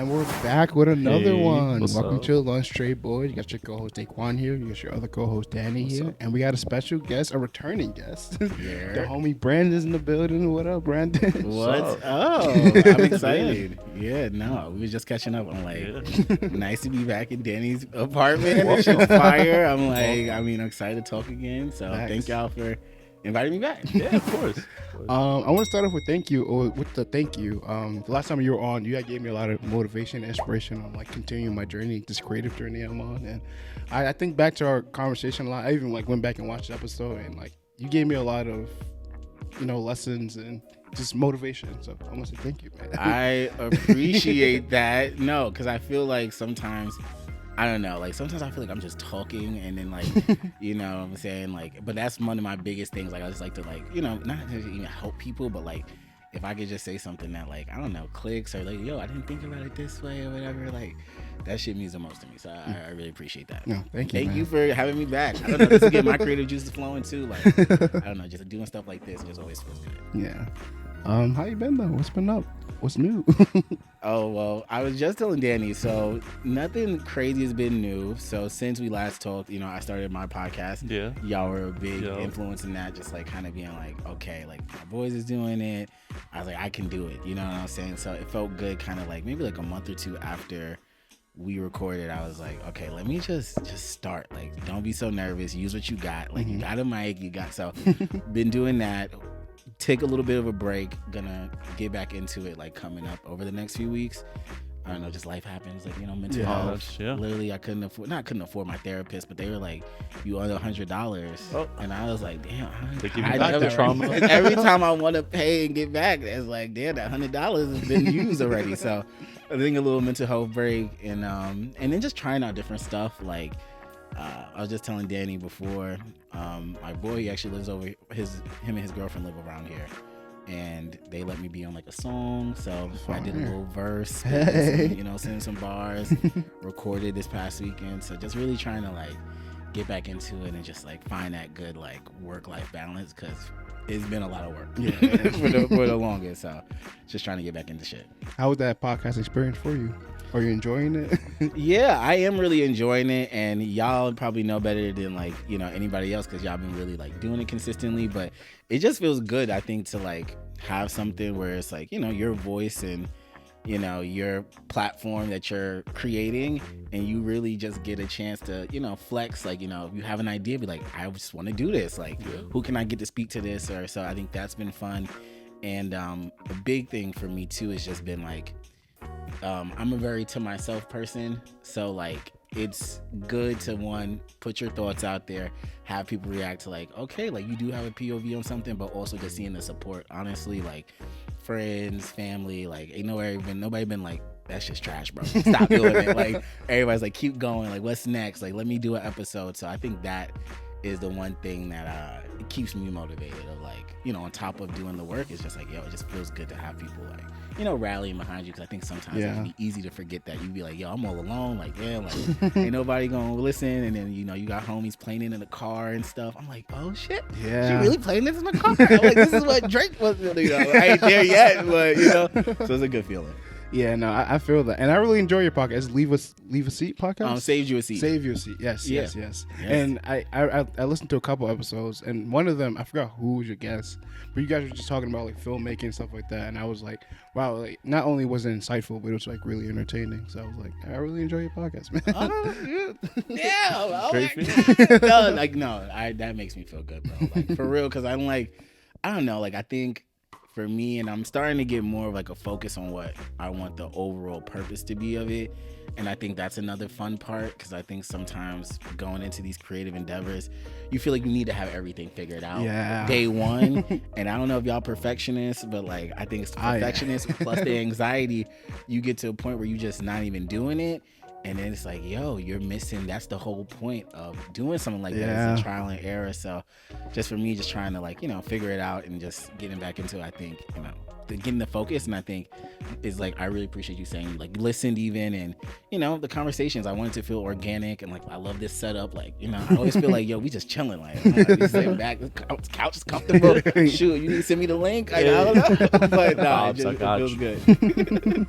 And we're back with another Hey, one. what's Welcome up? to Lunch Trade Boys. You got your co-host Daquan here. You got your other co-host Danny What's here. up? And we got a special guest, a returning guest. The Yeah. homie Brandon's in the building. What up, Brandon? What? up? Oh, I'm excited. Yeah, no, we were just catching up. I'm like, Yeah. nice to be back in Danny's apartment. This shit's fire. I'm like, I'm excited to talk again. So Nice. thank y'all for inviting me back. Yeah, of course. I want to start off with thank you. The last time you were on, you had gave me a lot of motivation, and inspiration on like continuing my journey, this creative journey I'm on. And I think back to our conversation a lot. I even like went back and watched the episode, and like you gave me a lot of lessons and just motivation. So I want to say thank you, man. I appreciate that. No, because I feel like sometimes, I don't know, like sometimes I feel like I'm just talking and then like, you know what I'm saying? Like, but that's one of my biggest things. Like, I just like to like, not necessarily even help people, but like, if I could just say something that like, I don't know, clicks or like, yo, I didn't think about it this way or whatever, like that shit means the most to me. So I really appreciate that. No, thank you. Thank man. you for having me back. I don't know, just to get my creative juices flowing too. Like, I don't know, just doing stuff like this just always feels good. Yeah. How you been though? What's been up? What's new? Oh, well, I was just telling Danny, so nothing crazy has been new. So since we last talked, I started my podcast. Yeah. Y'all were a big Yeah. influence in that, just like kind of being like, okay, like my boys is doing it. I was like, I can do it. You know what I'm saying? So it felt good kind of like maybe like a month or two after we recorded. I was like, okay, let me just start. Like, don't be so nervous. Use what you got. Like, you got a mic. So been doing that. Take a little bit of a break. Gonna get back into it like coming up over the next few weeks. I don't know, just life happens, like mental health. Yeah. Literally, I couldn't afford my therapist, but they were like, "You owe $100," and I was like, "Damn!" They give you I back never- the trauma. Every time I want to pay and get back, it's like, "Damn, that $100 has been used already." So I think a little mental health break, and then just trying out different stuff. Like I was just telling Danny before, my boy he actually lives over him and his girlfriend live around here. And they let me be on like a song, so I did a little verse, send some bars, recorded this past weekend. So just really trying to like get back into it and just like find that good like work-life balance, because it's been a lot of work for the longest. So just trying to get back into shit. How was that podcast experience for you? Are you enjoying it? Yeah, I am really enjoying it, and y'all probably know better than like anybody else, because y'all been really like doing it consistently. But it just feels good, I think, to like have something where it's like your voice and your platform that you're creating, and you really just get a chance to flex. Like if you have an idea, be like, I just want to do this. Like, who can I get to speak to this? Or so I think that's been fun. And a big thing for me too has just been like, I'm a very to myself person, so like it's good to put your thoughts out there, have people react to like, okay, like you do have a POV on something, but also just seeing the support. Honestly, like friends, family, like ain't nobody been like, that's just trash, bro, stop doing it. Like everybody's like, keep going, like what's next, like let me do an episode. So I think that is the one thing that it keeps me motivated, of like on top of doing the work. It's just like, it just feels good to have people like rallying behind you, because I think sometimes it can be easy to forget that. You be like, I'm all alone, like like ain't nobody gonna listen, and then you got homies playing it in the car and stuff. I'm like, oh shit, she really playing this in the car. I'm like, this is what Drake was, I ain't there yet, but so it's a good feeling. Yeah, no, I feel that, and I really enjoy your podcast. It's Leave a Seat podcast. Saved You a Seat. Save You a Seat. Yes. And I listened to a couple episodes, and one of them, I forgot who was your guest, but you guys were just talking about like filmmaking and stuff like that, and I was like, wow, like not only was it insightful, but it was like really entertaining. So I was like, I really enjoy your podcast, man. That makes me feel good, bro. Like for real, because I'm like, I don't know, like I think for me, and I'm starting to get more of like a focus on what I want the overall purpose to be of it. And I think that's another fun part, because I think sometimes going into these creative endeavors, you feel like you need to have everything figured out day one. And I don't know if y'all perfectionists, but like I think it's the perfectionist plus the anxiety. You get to a point where you just not even doing it. And then it's like, you're missing. That's the whole point of doing something like that. It's a trial and error. So just for me, just trying to like, figure it out and just getting back into it, I think, getting the focus. And I think is like, I really appreciate you saying you like listened even, and, the conversations, I wanted to feel organic, and like, I love this setup. Like, I always feel like, we just chilling. Like, we sitting back, the couch is comfortable. Shoot, you need to send me the link. I don't know. But no, it feels good.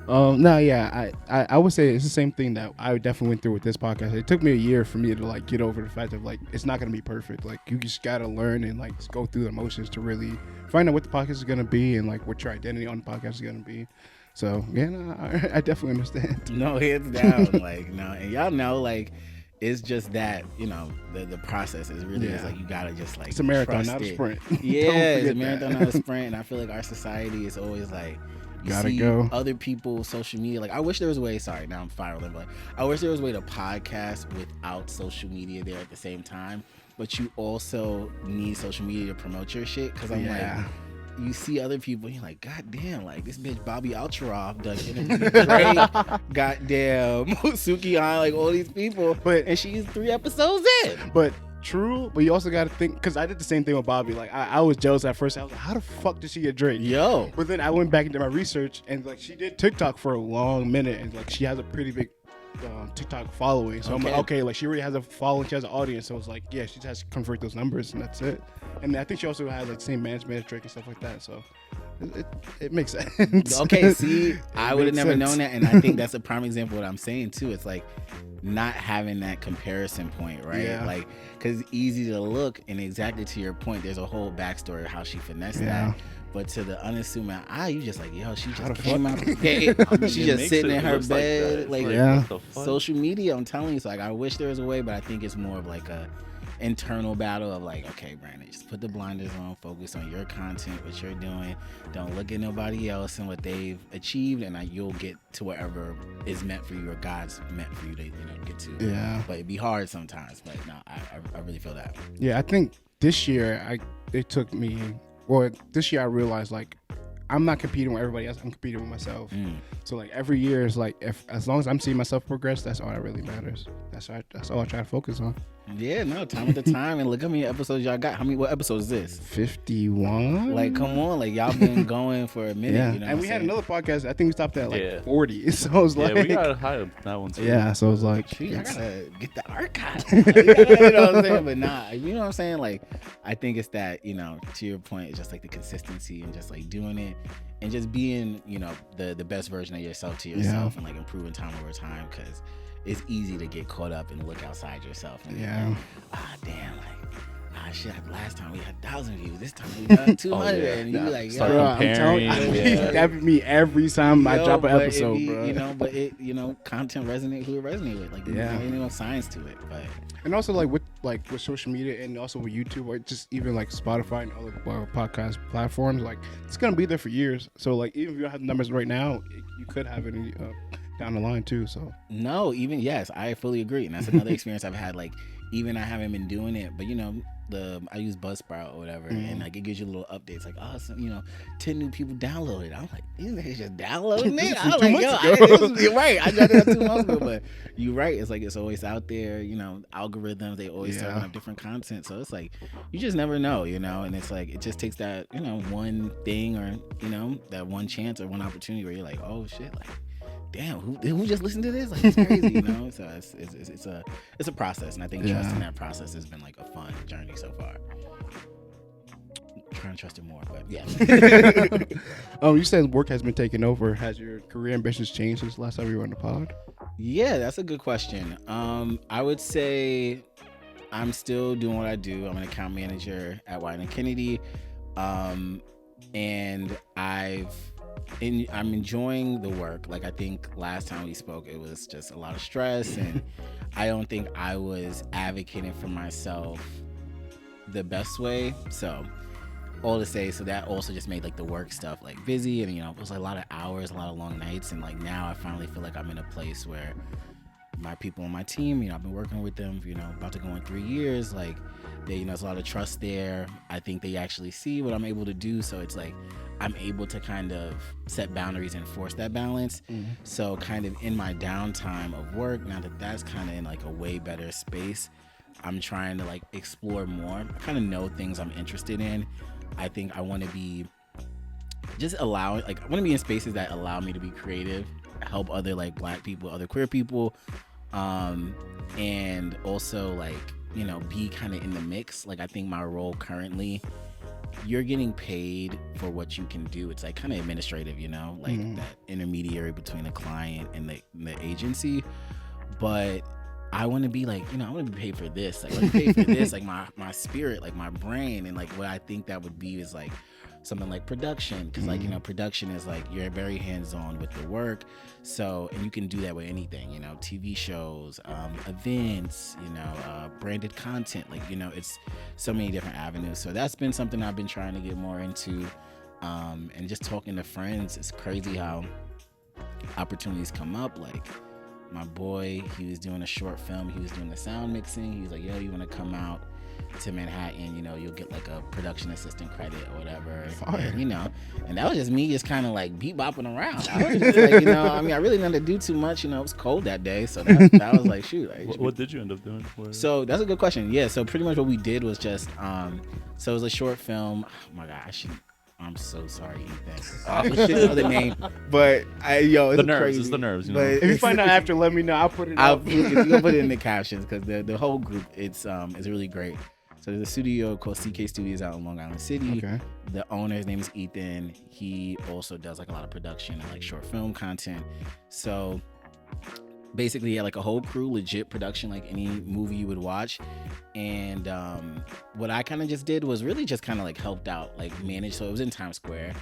No, yeah, I would say it's the same thing that I definitely went through with this podcast. It took me a year for me to like get over the fact of like it's not gonna be perfect. Like you just gotta learn and like just go through the emotions to really find out what the podcast is gonna be and like what your identity on the podcast is gonna be. So yeah, no, I definitely understand. No, hands down. Like, no, and y'all know, like, it's just that, the process is really just like you gotta just like It's a marathon, trust not a it. sprint. Yeah, Don't it's a forget marathon, that. not a sprint. And I feel like our society is always like you Gotta see go. other people's social media. Like, I wish there was a way. Sorry, now I'm spiraling, but I wish there was a way to podcast without social media there at the same time. But you also need social media to promote your shit, because I'm like, you see other people, you're like, God damn, like this bitch Bobby Alcharoff done interviewed Drake, goddamn Suki on, like all these people, and she's 3 episodes in. But true, but you also got to think, because I did the same thing with Bobby. Like I was jealous at first. I was like, how the fuck did she get Drake? Yo. But then I went back into my research, and like she did TikTok for a long minute, and like she has a pretty big TikTok following. So I'm like, okay, like she already has a following, she has an audience. So it's like, yeah, she just has to convert those numbers, and that's it. And I think she also has like same management as Drake and stuff like that. So it makes sense. Okay, see, I would have never known that, and I think that's a prime example of what I'm saying too. It's like not having that comparison point, right? Yeah. Like, because it's easy to look, and exactly to your point, there's a whole backstory of how she finessed that. But to the unassuming eye, you just like, yo, she just came out. She just sitting in her bed, like social media. I'm telling you, it's like I wish there was a way, but I think it's more of like a internal battle of like, okay, Brandon, just put the blinders on, focus on your content, what you're doing. Don't look at nobody else and what they've achieved, and you'll get to wherever is meant for you or God's meant for you to get to. Yeah. But it'd be hard sometimes. But no, I really feel that. Yeah, I think this year this year I realized like I'm not competing with everybody else. I'm competing with myself. So like every year is like, as long as I'm seeing myself progress, that's all that really matters. That's all I try to focus on. Yeah, no, time at the time, and look how many episodes y'all got. What episode is this? 51. Like, come on, like y'all been going for a minute. Yeah, you know. And we had another podcast. I think we stopped at like 40. So I was like, we got high that one too. Yeah, so it was like, I gotta get the archive. You know what I'm saying? But nah, you know what I'm saying? Like, I think it's that, to your point, it's just like the consistency and just like doing it and just being, the best version of yourself to yourself and like improving time over time, because it's easy to get caught up and look outside yourself and damn, like, shit, last time we had 1,000 views, this time we got 200. And you like, start comparing. That be me every time I drop an episode, bro. But content resonate who it resonate with. Like, ain't no science to it. But and also like with social media and also with YouTube or just even like Spotify and other podcast platforms, like it's gonna be there for years. So like even if you don't have the numbers right now, you could have it down the line too. So no, yes, I fully agree, and that's another experience I've had. Like, even I haven't been doing it, but I use Buzzsprout or whatever, and like it gives you little updates, like 10 new people downloaded. I'm like, these niggas just downloading it. I'm like, you're right. I got that 2 months ago, but you're right. It's like it's always out there. Algorithms, they always start on different content, so it's like you just never know, and it's like it just takes that one thing or that one chance or one opportunity where you're like, oh shit, like, damn, who just listened to this? Like, it's crazy, So it's a process, and I think trusting that process has been like a fun journey so far. I'm trying to trust it more, but yeah. You said work has been taken over. Has your career ambitions changed since the last time you were on the pod? Yeah, that's a good question. I would say I'm still doing what I do. I'm an account manager at White & Kennedy, and I'm enjoying the work. Like, I think last time we spoke, it was just a lot of stress, and I don't think I was advocating for myself the best way. So all to say, so that also just made like the work stuff like busy, and it was like a lot of hours, a lot of long nights, and like now I finally feel like I'm in a place where my people on my team, I've been working with them, about to go in 3 years, like there's a lot of trust there. I think they actually see what I'm able to do, so it's like I'm able to kind of set boundaries and force that balance. So kind of in my downtime of work, now that that's kind of in like a way better space, I'm trying to like explore more. I kind of know things I'm interested in. I think I want to be I want to be in spaces that allow me to be creative, help other like Black people, other queer people, and also like, be kind of in the mix. Like, I think my role currently you're getting paid for what you can do. It's like kind of administrative, you know, like that intermediary between the client and the agency. But I want to be like, you know, I want to be paid for this. Like, I want to be paid for this, like my spirit, like my brain. And like what I think that would be is like something like production. Because like, you know, production is like you're very hands-on with the work. So, and you can do that with anything, you know, TV shows, events, you know, branded content. Like, you know, it's so many different avenues. So that's been something I've been trying to get more into. And just talking to friends, it's crazy how opportunities come up. Like, my boy, he was doing a short film. He was doing the sound mixing. He was like, yo, you want to come out to Manhattan? You know, you'll get like a production assistant credit or whatever. And, you know, and that was just me just kind of like beat-bopping around. I was just like, you know, I mean, I really didn't do too much. You know, it was cold that day. So that was like, shoot. Like, what did you end up doing? So that's a good question. Yeah, so pretty much what we did was just, so it was a short film. Oh my God, I'm so sorry, Ethan. I should know the name, but it's the nerves. crazy. It's the nerves. You know? If you find out after, let me know. I'll put it. You'll put it in the captions because the whole group it's really great. So there's a studio called CK Studios out in Long Island City. Okay. The owner, his name is Ethan. He also does like a lot of production and like short film content. So basically, he had like a whole crew, legit production, like any movie you would watch. And what I kind of just did was really just kind of like helped out, like manage. So it was in Times Square,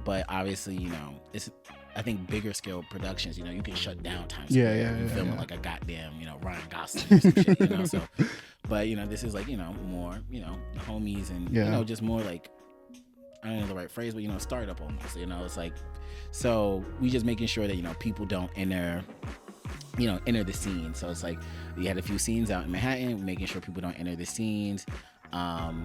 but obviously, you know, it's I think bigger scale productions. You know, you can shut down Times Square. You film it like a goddamn, you know, Ryan Gosling or some shit. You know, so. But you know, this is like, you know, more, you know, the homies and you know, just more like, I don't know the right phrase, but you know, startup almost. You know, it's like, so we just making sure that, you know, people don't enter the scene. So it's like we had a few scenes out in Manhattan, making sure people don't enter the scenes.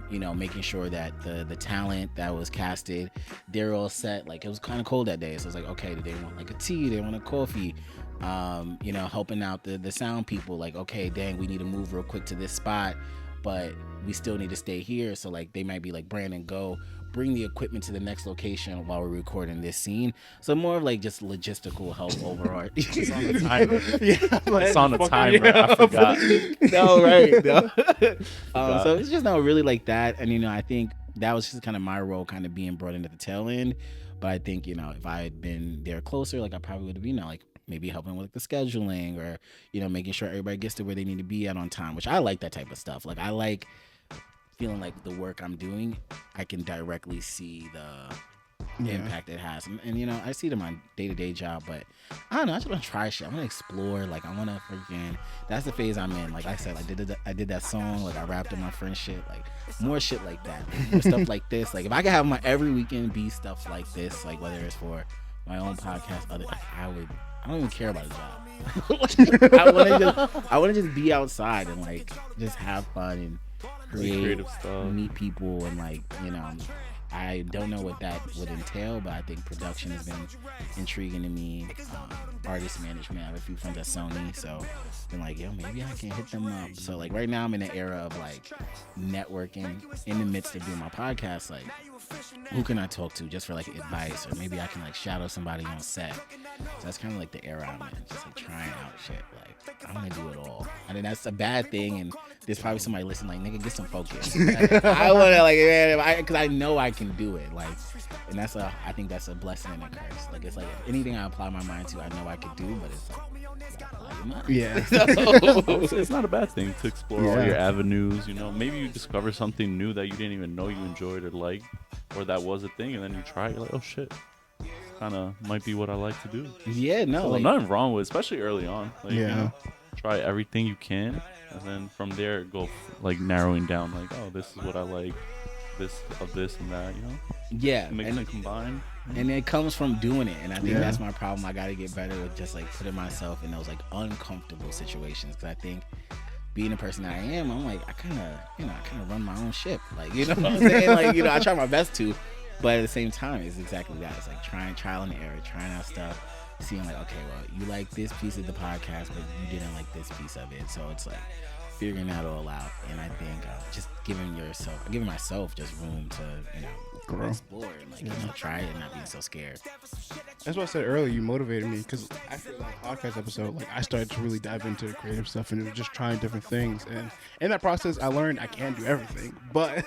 You know, making sure that the talent that was casted, they're all set. Like, it was kind of cold that day, so it's like, okay, do they want like a tea? They want a coffee? You know, helping out the sound people. Like, okay, dang, we need to move real quick to this spot, but we still need to stay here. So like, they might be like, Brandon, go bring the equipment to the next location while we're recording this scene. So more of like just logistical help overall. It's on the timer. It's on the timer. I forgot. No, right. No. So it's just not really like that. And, you know, I think that was just kind of my role, kind of being brought in at the tail end. But I think, you know, if I had been there closer, like I probably would have been, you know, like maybe helping with the scheduling or, you know, making sure everybody gets to where they need to be at on time, which I like that type of stuff. Like, I like feeling like the work I'm doing, I can directly see the impact it has. And, you know, I see it in my day-to-day job, but I don't know, I just want to try shit. I want to explore. Like, I want to freaking, that's the phase I'm in. Like I said, I did that song, like I rapped in my friend shit, like more shit like that, more stuff like this. Like, if I could have my every weekend be stuff like this, like whether it's for my own podcast, I don't even care about a job. I want to just be outside and like just have fun and create, meet people, and like, you know, I don't know what that would entail, but I think production has been intriguing to me. Artist management, I have a few friends at Sony, so been like, yo, maybe I can hit them up. So like right now I'm in an era of like networking in the midst of doing my podcast. Like, who can I talk to just for like advice, or maybe I can like shadow somebody on set. So that's kind of like the era I'm in, just like trying out shit. Like, I'm gonna do it all. I mean, that's a bad thing, and there's probably somebody listening like, nigga, get some focus. Like, I wanna like, man, because I know I can do it. Like, and I think that's a blessing and a curse. Like, it's like anything I apply my mind to, I know I could do, but it's like, it's not a bad thing to explore all your avenues. You know, maybe you discover something new that you didn't even know you enjoyed or liked, or that was a thing, and then you try it, you're like, oh shit, kind of might be what I like to do. Yeah, no, so like, nothing wrong with it, especially early on. Like, you know, try everything you can, and then from there go like narrowing down, like, oh, this is what I like, this and that, you know. Yeah, mix and combine. And it comes from doing it, and I think that's my problem. I got to get better with just like putting myself in those like uncomfortable situations, because I think being the person that I am, I'm like, I kind of run my own ship, like, you know what I'm saying? Like, you know, I try my best to, but at the same time, it's exactly that. It's like trial and error, trying out stuff, seeing like, okay, well, you like this piece of the podcast, but you didn't like this piece of it, so it's like figuring that all out. And I think just giving myself just room to, explore and try it and not being so scared. That's what I said earlier. You motivated me because I feel like podcast episode, like I started to really dive into the creative stuff and it was just trying different things. And in that process, I learned I can't do everything, but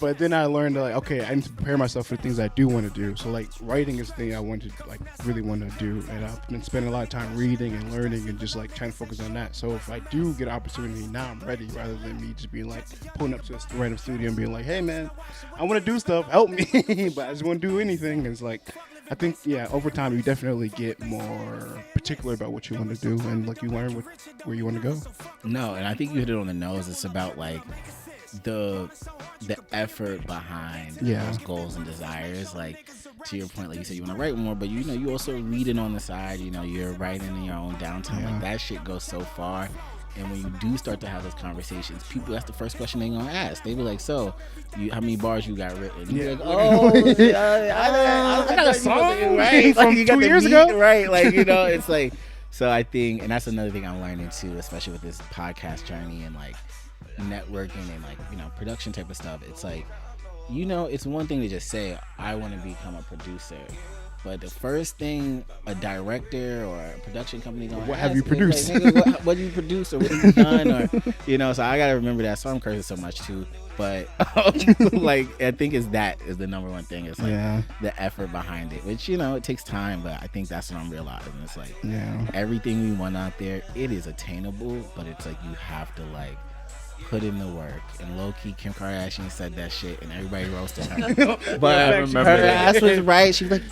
but then I learned like, okay, I need to prepare myself for things I do want to do. So like writing is the thing I really want to do, and I've been spending a lot of time reading and learning and just like trying to focus on that. So if I do get an opportunity now, I'm ready, rather than me just being like pulling up to a random studio and being like, hey man, I want to do stuff, help me. But I just want to do anything. And it's like, I think, over time you definitely get more particular about what you want to do, and like you learn where you want to go. No, and I think you hit it on the nose. It's about like the effort behind those goals and desires. Like to your point, like you said, you want to write more, but you also read it on the side. You're writing in your own downtime. Like that shit goes so far. And when you do start to have those conversations, people, that's the first question they're going to ask. They be like, so, how many bars you got written? You be like, oh, I got a song, right? From like, you got 2 the years beat, ago? Right? Like, it's like, so I think, and that's another thing I'm learning too, especially with this podcast journey and like networking and like, production type of stuff. It's like, it's one thing to just say, I want to become a producer. But the first thing a director or a production company gonna what ask have you produced? Like, nigga, what do you produce or what have you done? Or so I gotta remember that. So I'm cursing so much too. But like I think is the number one thing. It's like the effort behind it, which it takes time. But I think that's what I'm realizing. It's like everything we want out there, it is attainable. But it's like you have to like put in the work. And low-key Kim Kardashian said that shit and everybody roasted her. But her ass was right. She was like,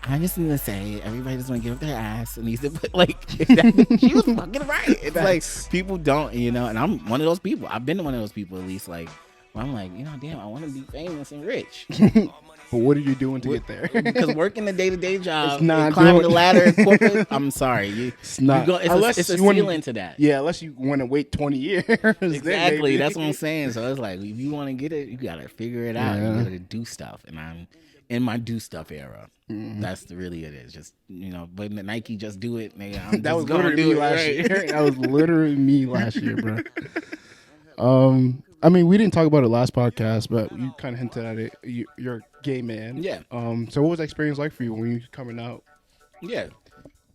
I'm just gonna say everybody just want to give up their ass and needs to put like she was fucking right. It's like people don't, and I'm one of those people. I've been one of those people at least like where I'm like, damn, I want to be famous and rich. But what are you doing to get there? Because working the day-to-day job, it's not climbing the ladder in corporate, I'm sorry, it's not. It's a ceiling to that. Yeah, unless you want to wait 20 years. Exactly, that's what I'm saying. So it's like if you want to get it, you gotta figure it out. You gotta do stuff, and I'm in my do stuff era. That's really it is. Just but Nike just do it, nigga. That was literally me last year. That was literally me last year, bro. I mean, we didn't talk about it last podcast, but you kind of hinted at it. You're a gay man. Yeah. So what was that experience like for you when you were coming out? Yeah.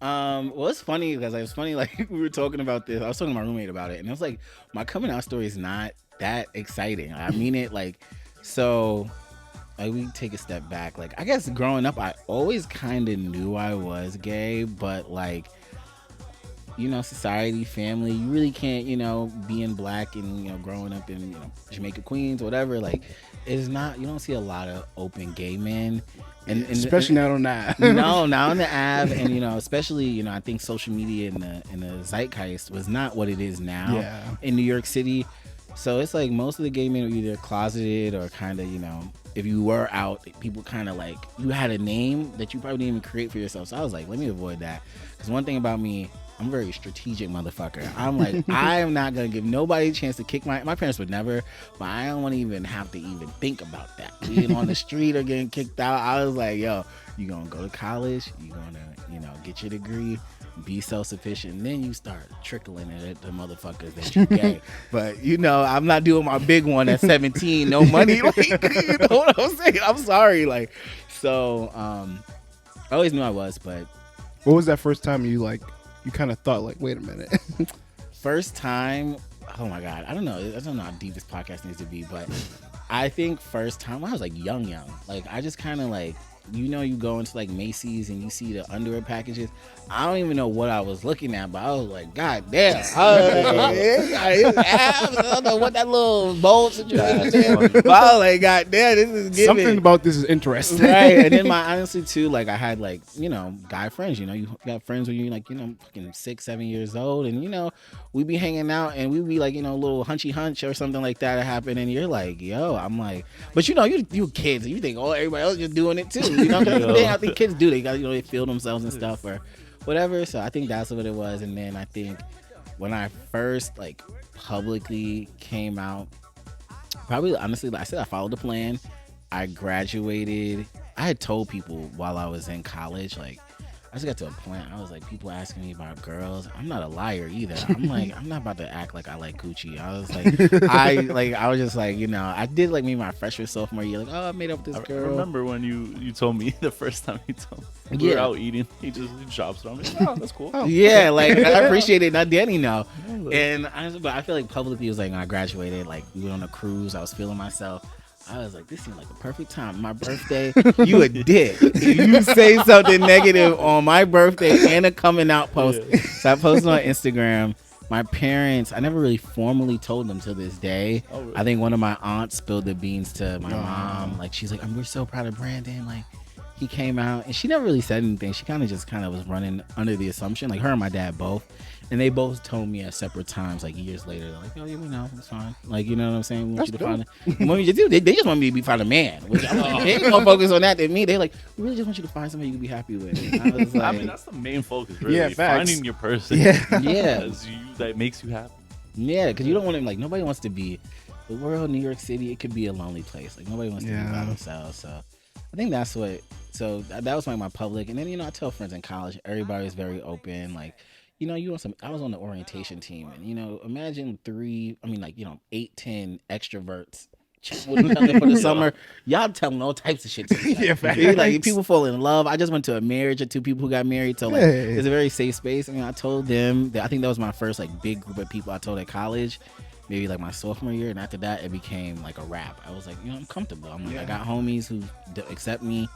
Well, it's funny because like we were talking about this. I was talking to my roommate about it, and it was like my coming out story is not that exciting. I mean it like so. Like we take a step back. Like I guess growing up, I always kind of knew I was gay, but like, society, family, you really can't, being black and growing up in Jamaica, Queens, whatever. Like, it's not. You don't see a lot of open gay men, and especially not on that. No, not on the Ave, and especially I think social media and the zeitgeist was not what it is now in New York City. So it's like most of the gay men are either closeted or kind of, if you were out, people kind of like, you had a name that you probably didn't even create for yourself. So I was like, let me avoid that. Because one thing about me, I'm a very strategic motherfucker. I'm like, I am not going to give nobody a chance to kick my parents would never, but I don't want to even have to even think about that. Being on the street or getting kicked out. I was like, yo, you going to go to college, you going to, get your degree, be self-sufficient, and then you start trickling it at the motherfuckers that you gay. But I'm not doing my big one at 17, no money. Like, you know what I'm saying? I'm sorry. Like, so I always knew I was, but what was that first time you kind of thought like, wait a minute? First time, oh my God, I don't know how deep this podcast needs to be, but I think first time I was like young. Like I just kind of like, you go into like Macy's and you see the underwear packages. I don't even know what I was looking at, but I was like, God damn. I don't know what that little bowl situation is. But I was like, God damn, this is giving. Something about this is interesting. Right. And then honestly too, like I had like, guy friends, you got friends when you're like, fucking 6, 7 years old. And, we be hanging out and we be like, a little hunchy hunch or something like that happen. And you're like, yo, I'm like, but you kids, and you think, oh, everybody else just doing it too. I think kids do. They got, they feel themselves and stuff or whatever. So I think that's what it was. And then I think when I first like publicly came out, probably honestly, like I said, I followed the plan. I graduated. I had told people while I was in college, like I just got to a point. I was like, people asking me about girls. I'm not a liar either. I'm like, I'm not about to act like I like coochie. I was like, I was just like, I did like maybe my freshman sophomore year. Like, oh, I made up with this girl. I remember when you told me the first time you told me we were out eating. He drops it on me. Oh, that's cool. Yeah, like I appreciate it. Not Danny know. And but I feel like publicly it was like when I graduated, like we went on a cruise. I was feeling myself. I was like, this seemed like a perfect time. My birthday, you a dick. You say something negative on my birthday and a coming out post. Yeah. So I posted on Instagram. My parents, I never really formally told them till this day. Oh, really? I think one of my aunts spilled the beans to my mom. Like, she's like, we're so proud of Brandon. Like, he came out, and she never really said anything. She kind of was running under the assumption, like her and my dad both. And they both told me at separate times, like years later, they're like, oh, yeah, we know, it's fine. Like, you know what I'm saying? We want you to find it. They just want me to find a man. Which I'm like, they ain't more focused on that than me. They're like, we really just want you to find somebody you can be happy with. And I was like, I mean, that's the main focus, really. Yeah, finding your person. Yeah. That makes you happy. Yeah, because you don't want to, like, nobody wants to be, the world, New York City, it could be a lonely place. Like, nobody wants to be by themselves. So I think that's what, so that was like my public. And then, I tell friends in college, everybody was very open. Like, I was on the orientation team, and imagine 8, 10 extroverts for the summer. Y'all tell them all types of shit to me. Like people fall in love. I just went to a marriage of 2 people who got married, so like it's a very safe space. I mean, I told them that I think that was my first like big group of people I told at college, maybe like my sophomore year, and after that it became like a wrap. I was like, I'm comfortable. I'm like, I got homies who accept me.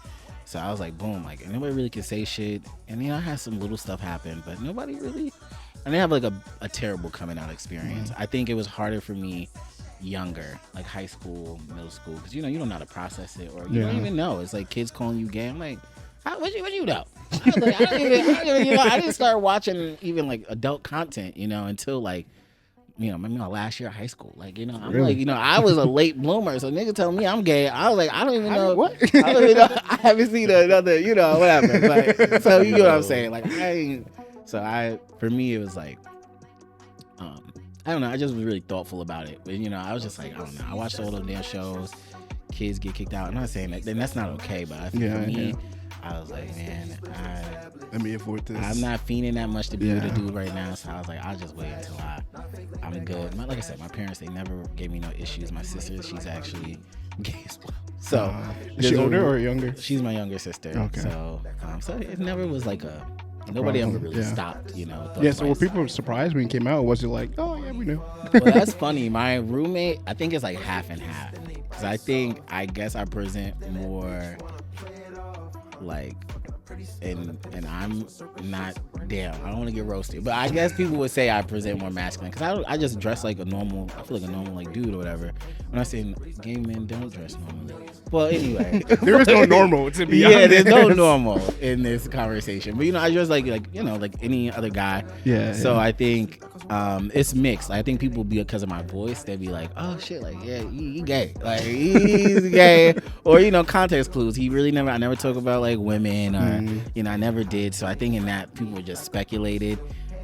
So I was like, boom, like nobody really can say shit. And I had some little stuff happen, but nobody really. I didn't have like a terrible coming out experience. I think it was harder for me younger, like high school, middle school, because you don't know how to process it, or you don't even know. It's like kids calling you gay. I'm like, what you know? I didn't start watching even like adult content, until like. Maybe my last year of high school. Like, I'm really? Like, I was a late bloomer. So nigga told me I'm gay. I was like, I don't even know. What? I don't even know. I haven't seen another, whatever. But, so you know what I'm saying? Like, for me, it was like, I don't know. I just was really thoughtful about it. But, I was just like, I don't know. I watched all those damn shows. Kids get kicked out. I'm not saying that. Then that's not okay. But I think for me, I was like, man, let me afford this. I'm not fiending that much to be with a dude right now, so I was like, I'll just wait until I'm good. Like I said, my parents, they never gave me no issues. My sister, she's actually gay as well. So is she older or younger? She's my younger sister. Okay. So it never was like nobody ever really stopped, So were people surprised when you came out? Or was it like, oh yeah, we knew? Well, that's funny. My roommate, I think it's like half and half. Because I guess I present more like, and I'm not, damn, I don't want to get roasted, but I guess people would say I present more masculine because I just dress like I feel like a normal like dude or whatever. When I say gay men don't dress normally. Well, anyway. There is no normal, to be honest. Yeah, there's no normal in this conversation. But, I dress like any other guy. Yeah. So I think it's mixed. I think people, because of my voice, they'd be like, oh, shit, like, yeah, he gay. Like, he's gay. Or, context clues. I never talk about, like, women or, I never did. So I think in that, people were just speculated.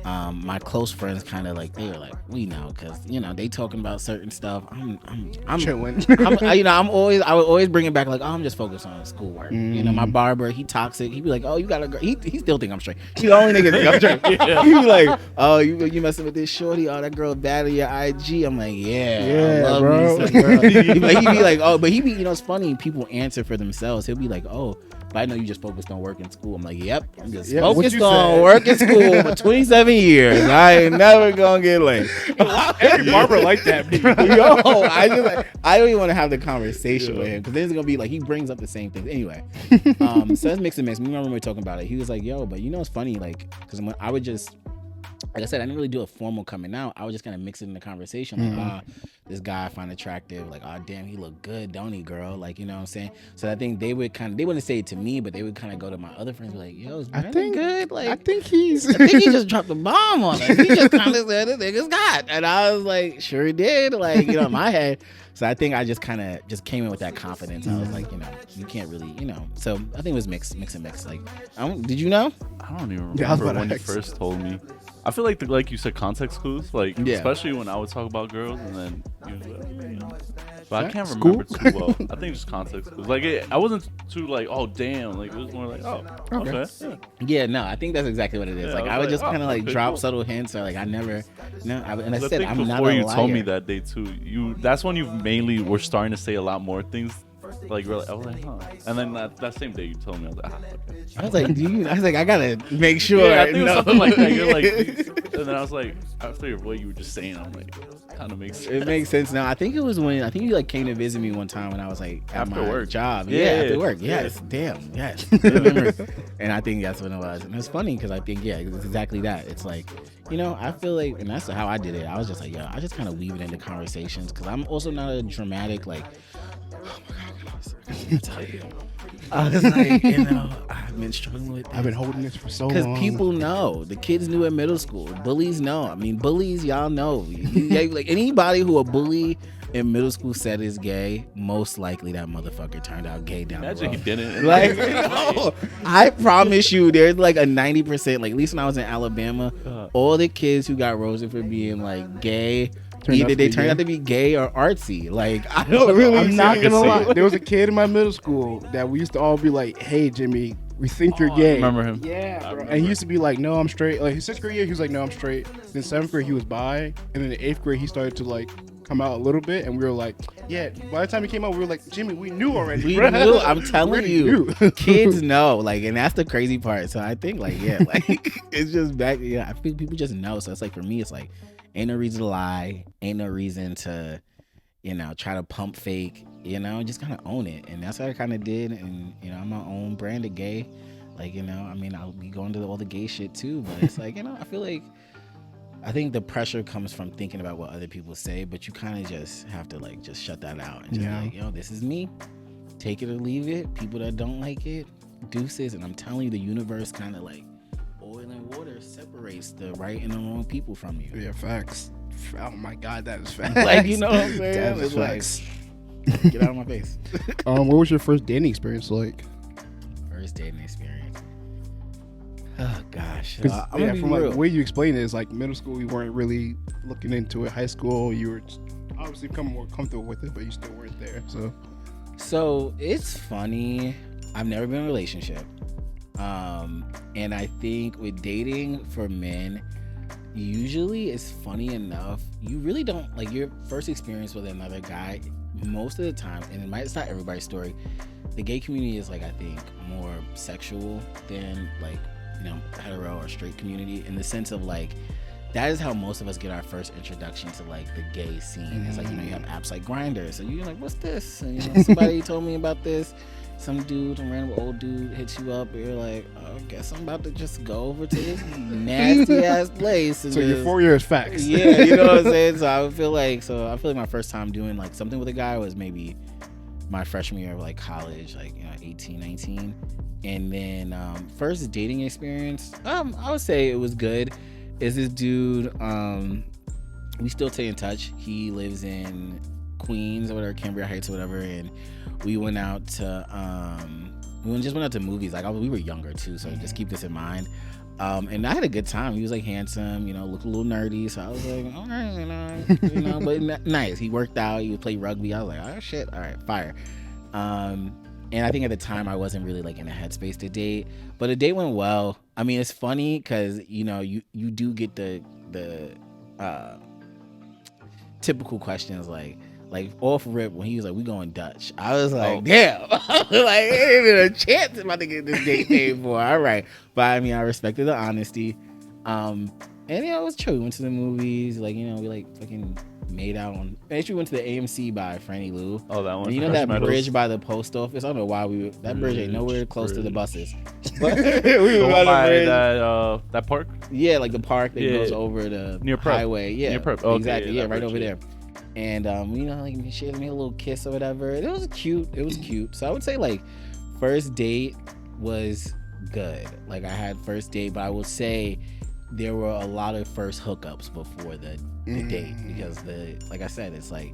My close friends kind of like, they were like, we know, because they talking about certain stuff. I'm chilling. I would always bring it back like, oh, I'm just focused on schoolwork. My barber, he toxic. He'd be like, oh, you got a girl. He still think I'm straight. He the only nigga think I'm straight. He'd be like, oh, you messing with this shorty? Oh, that girl bad on your IG. I'm like, yeah, I love bro. Me some girl. He'd be like, oh, but it's funny. People answer for themselves. He'll be like, oh, but I know you just focused on work in school. I'm like, yep, I'm just focused on work in school for 27 years. I ain't never gonna get laid. Every barber like that, bro. Yo, I don't even want to have the conversation with him because then it's gonna be like he brings up the same things anyway. So that's mix and mix. Me and my roommate talking about it. He was like, yo, but it's funny, like, because I would just. Like I said, I didn't really do a formal coming out. I was just kind of mixing in the conversation. Like, this guy I find attractive. Like, oh, damn, he look good, don't he, girl? Like, you know what I'm saying? So I think they wouldn't say it to me, but they would kind of go to my other friends, be like, yo, is Brandon good? Like, I think he just dropped a bomb on us. He just kind of said, this nigga's got. And I was like, sure he did. Like, in my head. So I think I just kind of just came in with that confidence. I was like, you can't really, So I think it was mix and mix. Like, did you know? I don't even remember when you first told me. I feel like you said context clues, like especially when I would talk about girls, and then But I can't School? remember too well. I think just context. Like, I wasn't too like, oh damn. Like, it was more like, oh, okay. Yeah, no, I think that's exactly what it is. Yeah, Like, I I was would just like, kind of like okay, drop cool. subtle hints, or like I never, no. And I I said think I'm not before a you liar. told me that day too, that's when you mainly were starting to say a lot more things. Like, really, I was like, huh. And then that same day you told me, I was like, okay. I was like, I was like, I gotta make sure. Yeah, I think it was no. something like that. You're like, and then I was like, after what you were just saying, I'm like, kind of makes sense. It makes sense now. I think it was when you like came to visit me one time when I was like at After my work. job. Yeah, After work. yeah. Yes, damn, yes. Good memory. And I think that's what it was. And it's funny because I think it's exactly that. It's like, I feel like, and that's how I did it. I was just like, I just kind of weave it into conversations because I'm also not a dramatic like. Oh my God, I tell you. I was like, I've been struggling with this. I've been holding this for so long. Because people know. The kids knew in middle school. Bullies know. I mean, bullies, y'all know. Like anybody who a bully in middle school said is gay, most likely that motherfucker turned out gay down the road. Imagine he didn't. Like, no, I promise you, there's like a 90%, like at least when I was in Alabama, all the kids who got roasted for being like gay, either they turned out to be gay or artsy. Like, I don't really. I'm not I gonna can see lie. it. There was a kid in my middle school that we used to all be like, "Hey, Jimmy, we think you're I gay." remember him. Yeah, I bro. remember. And he used to be like, "No, I'm straight." Like his 6th grade year, he was like, "No, I'm straight." Then 7th grade, he was bi, and then in 8th grade, he started to like come out a little bit, and we were like, "Yeah." By the time he came out, we were like, "Jimmy, we knew already." We bro." knew. I'm We telling already you, knew. kids know. Like, and that's the crazy part. So I think, like, it's just back. Yeah, I think people just know. So it's like for me, it's like, ain't no reason to lie. Ain't no reason to, try to pump fake. Just kind of own it, and that's what I kind of did. And I'm my own brand of gay. Like, I mean, I'll be going to all the gay shit too, but it's like, I feel like. I think the pressure comes from thinking about what other people say, but you kind of just have to like just shut that out and just be like, this is me. Take it or leave it. People that don't like it, deuces. And I'm telling you, the universe kind of like oil and water separates the right and the wrong people from you. Yeah, facts. Oh my God, that is facts. Like, you know what I'm saying? That is It's like, facts. get out of my face. What was your first dating experience like? First dating experience. Oh gosh, 'Cause, I'm gonna be from real. like the way you explain it is like middle school, you weren't really looking into it. High school, you were obviously becoming more comfortable with it, but you still weren't there. So it's funny. I've never been in a relationship. And I think with dating for men, usually it's funny enough, you really don't like your first experience with another guy most of the time, and it's not everybody's story. The gay community is like, I think, more sexual than like, hetero or straight community, in the sense of like, that is how most of us get our first introduction to like the gay scene. It's like, you have apps like Grindr, so you're like, what's this? And, somebody told me about this. Some dude, some random old dude hits you up, and you're like, oh, I guess I'm about to just go over to this nasty ass place. And So your 4 years facts. yeah, you know what I'm saying? So I feel like my first time doing like something with a guy was maybe my freshman year of like college, like 18, 19. And then first dating experience, I would say it was good. Is this dude, we still stay in touch. He lives in Queens or whatever, Cambria Heights or whatever, and we went out to movies. Like we were younger too, so just keep this in mind. And I had a good time. He was like handsome, looked a little nerdy, so I was like, all right, but nice. He worked out. He would play rugby. I was like, oh shit, all right, fire. And I think at the time I wasn't really like in a headspace to date, but the date went well. I mean, it's funny because you do get the typical questions like off rip when he was like, we going Dutch. I was like, damn. Like, ain't even a chance about to get this date paid for. All right. But I mean, I respected the honesty. And it was true. We went to the movies, like, we like fucking made out on. Actually, we went to the AMC by Franny Lou. Oh, that one. And that bridge by the post office? I don't know why that bridge ain't nowhere close to the buses. But we were by that park? Yeah, like the park that goes over the near Prep. highway. Yeah, near Prep. Okay, exactly. Yeah, right bridge, over there. And like she had me a little kiss or whatever. It was cute. So I would say like first date was good. Like I had first date, but I will say there were a lot of first hookups before the date, because like I said, it's like,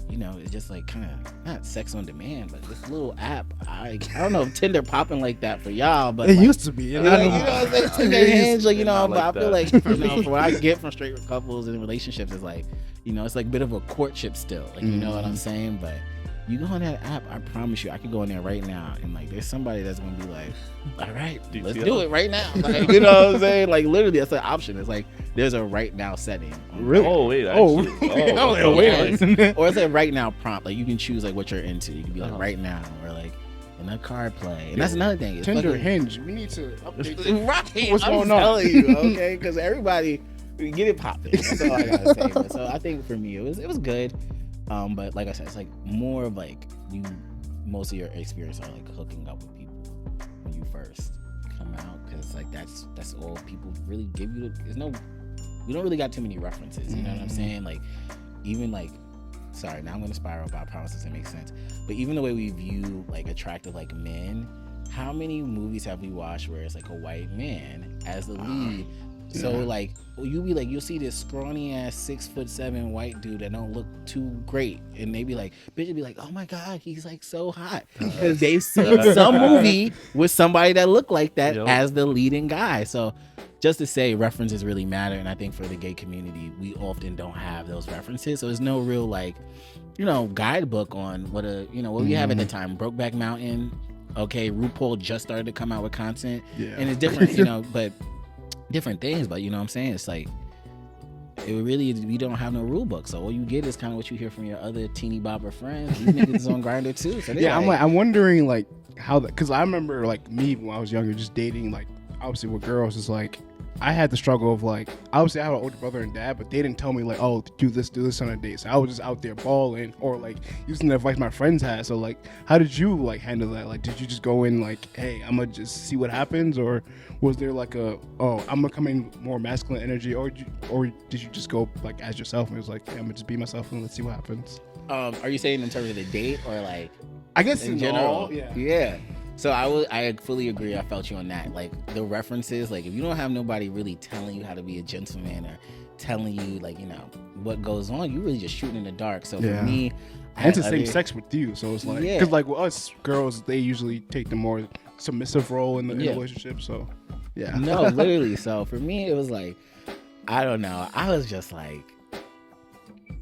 it's just like kind of not sex on demand, but this little app. I don't know if Tinder popping like that for y'all, but It like, used to be. what I'm saying? Tinder, Hinge, like, but I feel like, that. from what I get from straight couples and relationships is like, You know, it's like a bit of a courtship still. Like, you know what I'm saying? But you go on that app, I promise you, I could go in there right now and like there's somebody that's gonna be like, all right, let's do it right now. Like, you know what I'm saying? Like literally that's an option. It's like there's a right now setting. Really? Oh wait, actually. Or it's a right now prompt. Like you can choose like what you're into. You can be like right now or like in a card play. And that's another thing. It's Tinder, fucking, Hinge. We need to update. right. What's going I'm on? telling you, okay? Because everybody get it popping. That's all I gotta say. But so I think for me it was good. But like I said, it's like more of like most of your experience are like hooking up with people when you first come out, because like that's all people really give you. We don't really got too many references. You know what I'm saying? Like even like, sorry, now I'm gonna spiral, but I promise this makes sense. But even the way we view like attractive like men, how many movies have we watched where it's like a white man as the lead? So like you'll see this scrawny ass 6'7" white dude that don't look too great, and they be like, bitch would be like, oh my god, he's like so hot, because they've seen some movie with somebody that looked like that as the leading guy. So just to say, references really matter, and I think for the gay community, we often don't have those references. So there's no real like, you know, guidebook on what what we have at the time. Brokeback Mountain, okay, RuPaul just started to come out with content, and it's different, you know, but. Different things, but you know what I'm saying, it's like we don't have no rule book, so all you get is kind of what you hear from your other teeny bopper friends. These niggas on Grindr too, so I'm wondering like how that, because I remember like me when I was younger just dating like obviously with girls is like I had the struggle of like, obviously I have an older brother and dad, but they didn't tell me like, oh, do this on a date. So I was just out there balling or like using the advice my friends had. So like, how did you like handle that? Like, did you just go in like, hey, I'm gonna just see what happens, or was there like I'm gonna come in more masculine energy, or did you just go like as yourself and it was like, hey, I'm gonna just be myself and let's see what happens? Are you saying in terms of the date or like? I guess in general. all, yeah. Yeah. So I fully agree. I felt you on that. Like the references, like if you don't have nobody really telling you how to be a gentleman or telling you like, you know, what goes on, you really just shooting in the dark. So for me, and it's the same sex with you. So it's like, because like with us girls, they usually take the more submissive role in the relationship. So yeah. No, literally. So for me, it was like, I don't know. I was just like,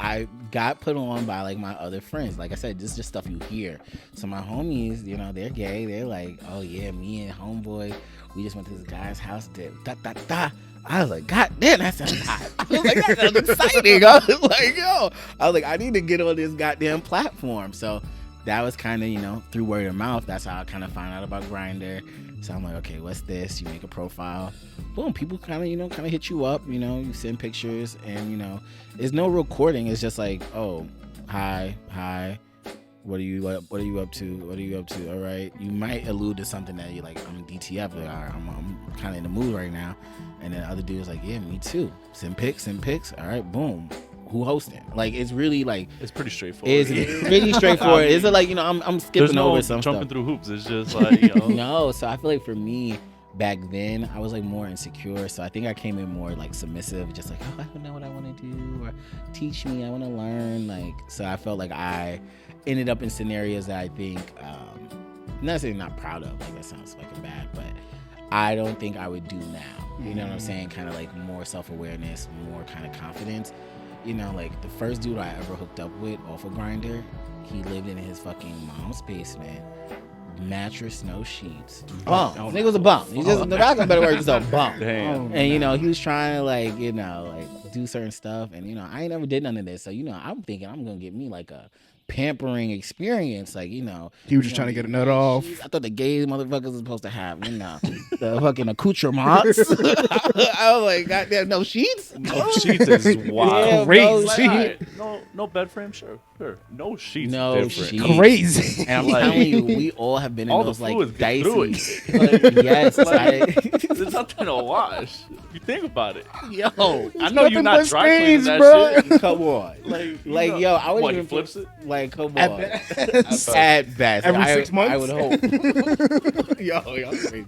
I got put on by like my other friends. Like I said, this is just stuff you hear. So my homies, you know, they're gay. They're like, oh yeah, me and homeboy, we just went to this guy's house. Did da da da. I was like, God damn, that sounds hot. I was like, that sounds exciting. I was like, yo, I need to get on this goddamn platform. So that was kind of, you know, through word of mouth. That's how I kind of found out about Grindr. So I'm like, okay, what's this? You make a profile. Boom, people kind of hit you up. You know, you send pictures, and you know, there's no recording. It's just like, oh, hi. What are you up to? All right. You might allude to something that you're like, I'm DTF. Like, all right, I'm kind of in the mood right now. And then the other dude's like, yeah, me too. Send pics. All right, boom. Who hosting? Like, it's really like, it's pretty straightforward. It's pretty straightforward. It's like, you know, I'm skipping over some jumping stuff. through hoops. It's just like, you know. No, so I feel like for me back then, I was like more insecure. So I think I came in more like submissive, just like, oh, I don't know what I want to do, or teach me, I want to learn. Like, so I felt like I ended up in scenarios that I think, not necessarily not proud of. Like that sounds fucking bad, but I don't think I would do now. You know what I'm saying? Kind of like more self-awareness, more kind of confidence. You know, like the first dude I ever hooked up with off of Grindr, he lived in his fucking mom's basement. Mattress, no sheets. Bum. Nigga was a bum. He just, the back of better word, just a bum. Damn. And you know, he was trying to like, you know, like do certain stuff. And you know, I ain't never did none of this. So, you know, I'm thinking I'm gonna get me like a pampering experience, like, you know, he was just trying to get a nut off. I thought the gay motherfuckers was supposed to have, you know, the fucking accoutrements. I was like, goddamn, no sheets. No sheets is wild. Crazy. No bed frame, sure. No sheets. No different. sheets. Crazy. And I'm telling you, we all have been in all those the like dicey. yes, there's nothing to wash. You think about it. Yo, I know you're not dry cleaning that bro. shit. Come on, like yo, I would even flips it. Like, come on, At best. Every 6 months, I would hope. yo, crazy.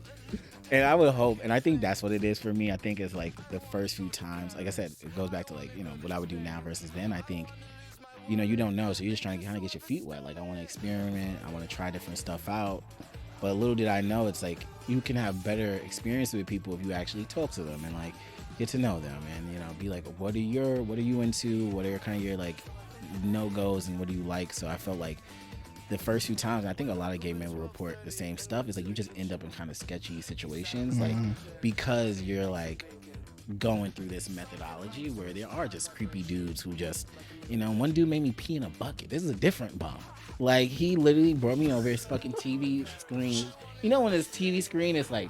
And I would hope, and I think that's what it is for me. I think it's like the first few times, like I said, it goes back to like, you know, what I would do now versus then. I think, you know, you don't know, so you're just trying to kind of get your feet wet. Like, I want to experiment, I want to try different stuff out. But little did I know, it's like you can have better experience with people if you actually talk to them and like get to know them and, you know, be like, what are you into? What are kind of your like no-goes and what do you like? So I felt like the first few times, and I think a lot of gay men will report the same stuff, is like you just end up in kind of sketchy situations, like because you're like going through this methodology where there are just creepy dudes who just, you know, one dude made me pee in a bucket. This is a different bum. Like he literally brought me over his fucking TV screen. You know when his TV screen is like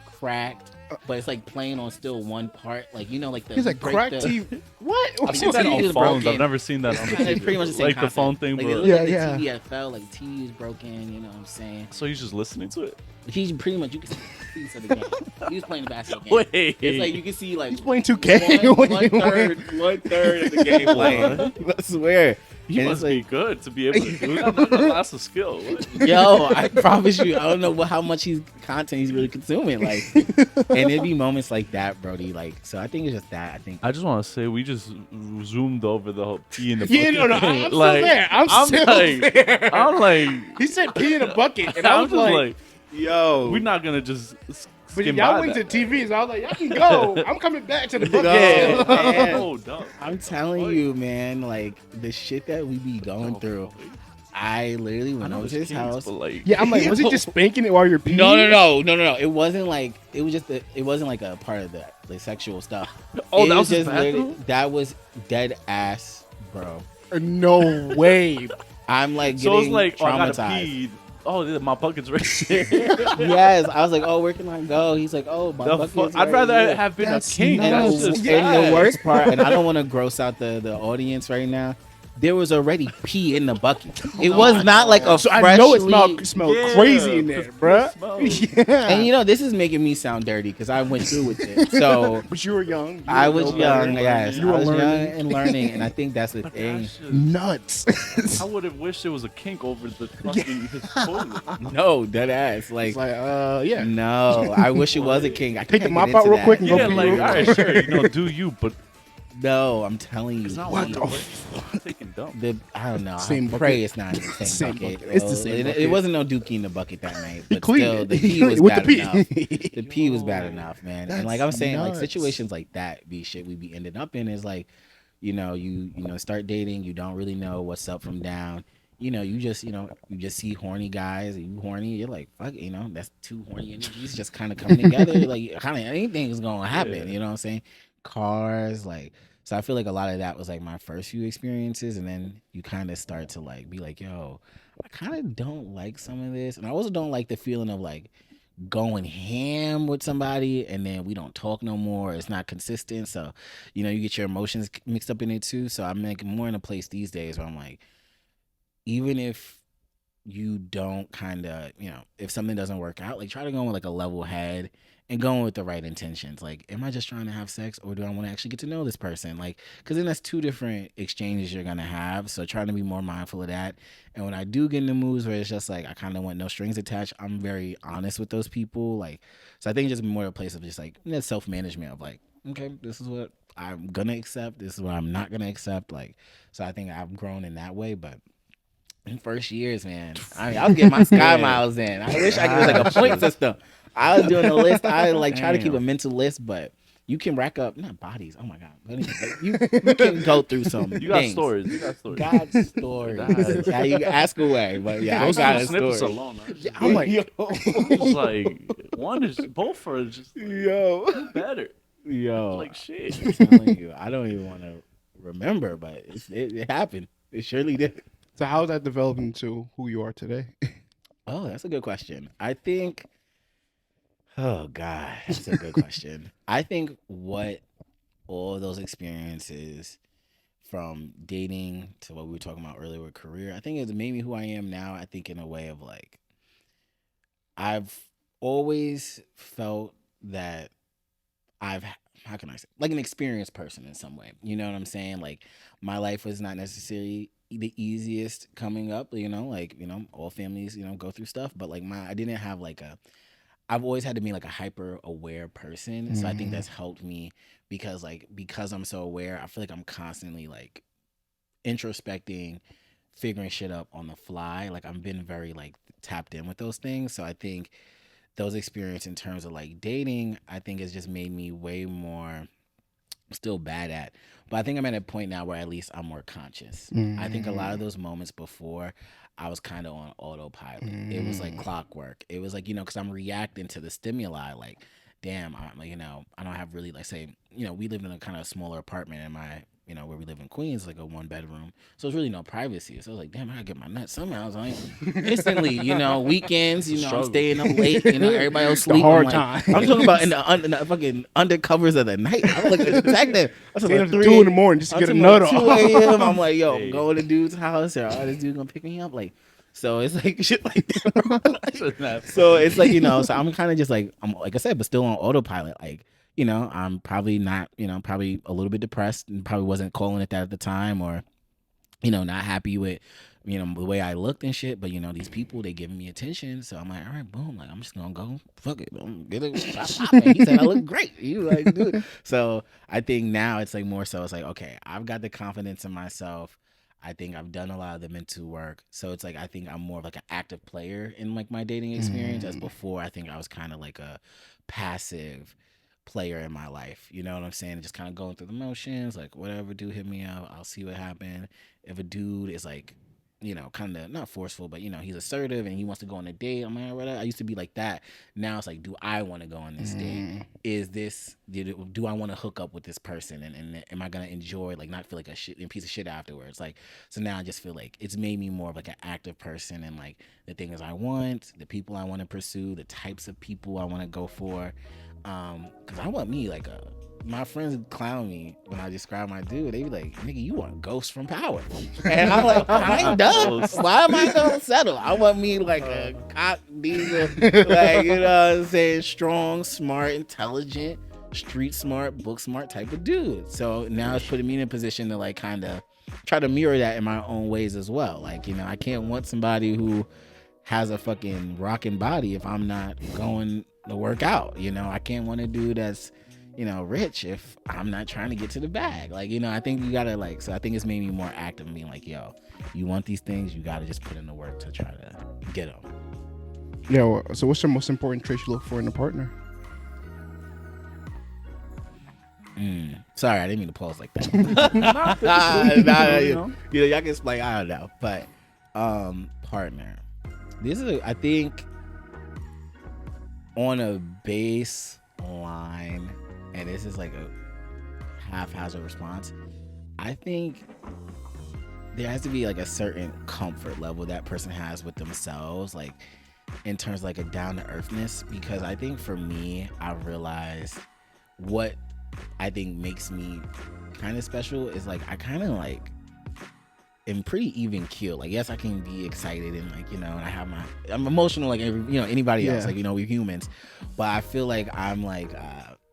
cracked, but it's like playing on still one part, like, you know, like the He's like cracked TV. What? I've seen that on phones. I've never seen that on the TV. It's pretty much the same like concept. The phone thing, like, bro. yeah, like the TV had fell, like the TV is broken, you know what I'm saying? So he's just listening to it? He's pretty much, you can see a piece of the game. He was playing the basketball game. Wait. It's like you can see like he's playing 2K. one third of the game playing. I swear. You And must it's be like, good to be able to do that. That's a skill. What? yo, I promise you, I don't know how much content he's really consuming. Like, and it'd be moments like that, Brody. Like, so I think it's just that. I think I just want to say we just zoomed over the whole pee in the Yeah, bucket. no, I'm still there. I'm still there. I'm like, He said pee in a bucket, and I I was was just like, yo, we're not gonna just but skim y'all by went to that. TVs. I was like, y'all can go. I'm coming back to the bucket. Yeah, man. Oh, dumb. I'm telling you, man, like the shit that we be going through. I literally went over to his house. Yeah, I'm like, was he just spanking it while you're peeing? No. It wasn't like it was just it wasn't like a part of the sexual stuff. Oh, It that was his just literally- bathroom? that was dead ass, bro. No way. I'm like So it's getting like, oh, I gotta traumatized. pee. Oh, my bucket's right there. Yes, I was like, oh, where can I go? He's like, oh, my bucket's I'd right rather here. have been That's a king. nuts. That's just And the worst part, and I don't want to gross out the audience right now, there was already pee in the bucket. It was not like a So freshly... I know it smelled Yeah, crazy in there, bruh. Yeah. And you know, this is making me sound dirty because I went through with it. So But you were young. You I were was no young, better. yes. You I were was young learning. and learning, and I think that's the But thing. that's just- Nuts. I would have wished there was a kink over the fucking his toilet. No, dead ass. Like, It's like, yeah. no, I wish it was a king. I Take the can't mop get out into real that. quick and go Yeah, pee like, real all right, quick. sure, you know, do you, but No, I'm telling you. it's not What what the I'm taking dump. I don't know. Same I pray bucket. it's not in the same, Same bucket. bucket. It's the Well, same it bucket. wasn't no dookie in the bucket that night, He but cleaned still, it. the pee was With the bad pee. enough. The pee was bad enough, man. And That's like I was saying, like nuts. situations like that be shit we be ending up in is like, you know, you start dating, you don't really know what's up from down. You know, you just see horny guys, and you horny, you're like, fuck, you know, that's two horny energies just kind of coming together. Like, kind of anything is gonna happen. Yeah. You know what I'm saying? Cars, like. So I feel like a lot of that was like my first few experiences, and then you kind of start to like be like, yo, I kind of don't like some of this, and I also don't like the feeling of like going ham with somebody and then we don't talk no more. It's not consistent, so you know you get your emotions mixed up in it too. So I'm like more in a place these days where I'm like, even if you don't kind of, you know, if something doesn't work out, like try to go in with like a level head and going with the right intentions. Like, am I just trying to have sex or do I want to actually get to know this person? Like, because then that's two different exchanges you're going to have. So trying to be more mindful of that. And when I do get in the moods where it's just like, I kind of want no strings attached, I'm very honest with those people. Like, so I think just more a place of just like, you know, self-management of like, okay, this is what I'm going to accept. This is what I'm not going to accept. Like, so I think I've grown in that way, but in first years, man, I mean, I was getting my sky miles in. I wish I could do like a point system. I was doing a list. I like try to keep a mental list, but you can rack up not bodies. Oh my god, you can go through some. You got things. stories. You got stories. Got stories. Now you can ask away, but yeah, I Those got two a snippets story. alone. I'm like, It's like one is both are just Yo, better. yo, Like shit. I'm telling you, I don't even want to remember, but it happened. It surely did. so how's that developing into who you are today? Oh, that's a good question. I think. Oh God, that's a good question. I think what all those experiences, from dating to what we were talking about earlier with career, I think it's made me who I am now. I think in a way of like, I've always felt that how can I say, like an experienced person in some way. You know what I'm saying? Like my life was not necessarily the easiest coming up. You know, like all families go through stuff, but like I didn't have like I've always had to be like a hyper aware person. So I think that's helped me because I'm so aware, I feel like I'm constantly like introspecting, figuring shit up on the fly. Like I've been very like tapped in with those things. So I think those experiences in terms of like dating, I think has just made me way more still bad at. But I think I'm at a point now where at least I'm more conscious. I think a lot of those moments before I was kind of on autopilot. It was like clockwork. It was like, because I'm reacting to the stimuli. Like, damn, I'm like, I don't have really like say, we lived in a kind of smaller apartment in my, where we live in Queens, like a 1-bedroom. So it's really no privacy. So I was like, damn, I gotta get my nuts somehow. So like, instantly, weekends, I'm staying up late, everybody else sleep. The hard time. time. I'm talking about in the fucking undercovers of the night. I was like a detective. I was Staying like up to 2 in the morning just to get a nut off. 2 a.m. I'm like, yo, I'm going to dude's house, or this dude gonna pick me up, like. So it's like shit like that. So it's like, so I'm kind of just like, I'm like I said, but still on autopilot. Like, I'm probably not, probably a little bit depressed and probably wasn't calling it that at the time, or, not happy with, the way I looked and shit. But, these people, they giving me attention. So I'm like, all right, boom. Like, I'm just going to go, fuck it. Get it. He said I look great. He was like, dude. So I think now it's like more so it's like, okay, I've got the confidence in myself. I think I've done a lot of the mental work. So it's like I think I'm more of like an active player in like my dating experience as before. I think I was kind of like a passive player in my life. You know what I'm saying? Just kind of going through the motions, like whatever dude hit me up, I'll see what happened. If a dude is like, kind of not forceful, but he's assertive and he wants to go on a date, I'm like, whatever. I used to be like that. Now it's like, do I want to go on this date? Is this, do I want to hook up with this person? And am I going to enjoy, like, not feel like a piece of shit afterwards? Like, so now I just feel like it's made me more of like an active person, and like the things I want, the people I want to pursue, the types of people I want to go for. Cause I want me like my friends clown me when I describe my dude. They be like, nigga, you want Ghost from Power. And I'm like, I ain't done. Why am I gonna settle? I want me like a cock diesel, like, what I'm saying, strong, smart, intelligent, street smart, book smart type of dude. So now it's putting me in a position to like kind of try to mirror that in my own ways as well. Like, I can't want somebody who has a fucking rocking body if I'm not going to work out. I can't want a dude that's rich if I'm not trying to get to the bag. Like, I think you gotta like, so I think it's made me more active and being like, yo, you want these things, you gotta just put in the work to try to get them. Yeah. So what's the most important trait you look for in a partner? Sorry, I didn't mean to pause like that. Y'all can explain, I don't know. But partner. This is, I think, on a baseline, and this is like a haphazard response, I think there has to be like a certain comfort level that person has with themselves, like in terms of like a down-to-earthness. Because I think for me, I realized what I think makes me kind of special is like I kind of like am pretty even keel. Like, yes, I can be excited and like, and I'm emotional like anybody else. Like, we're humans. But I feel like I'm like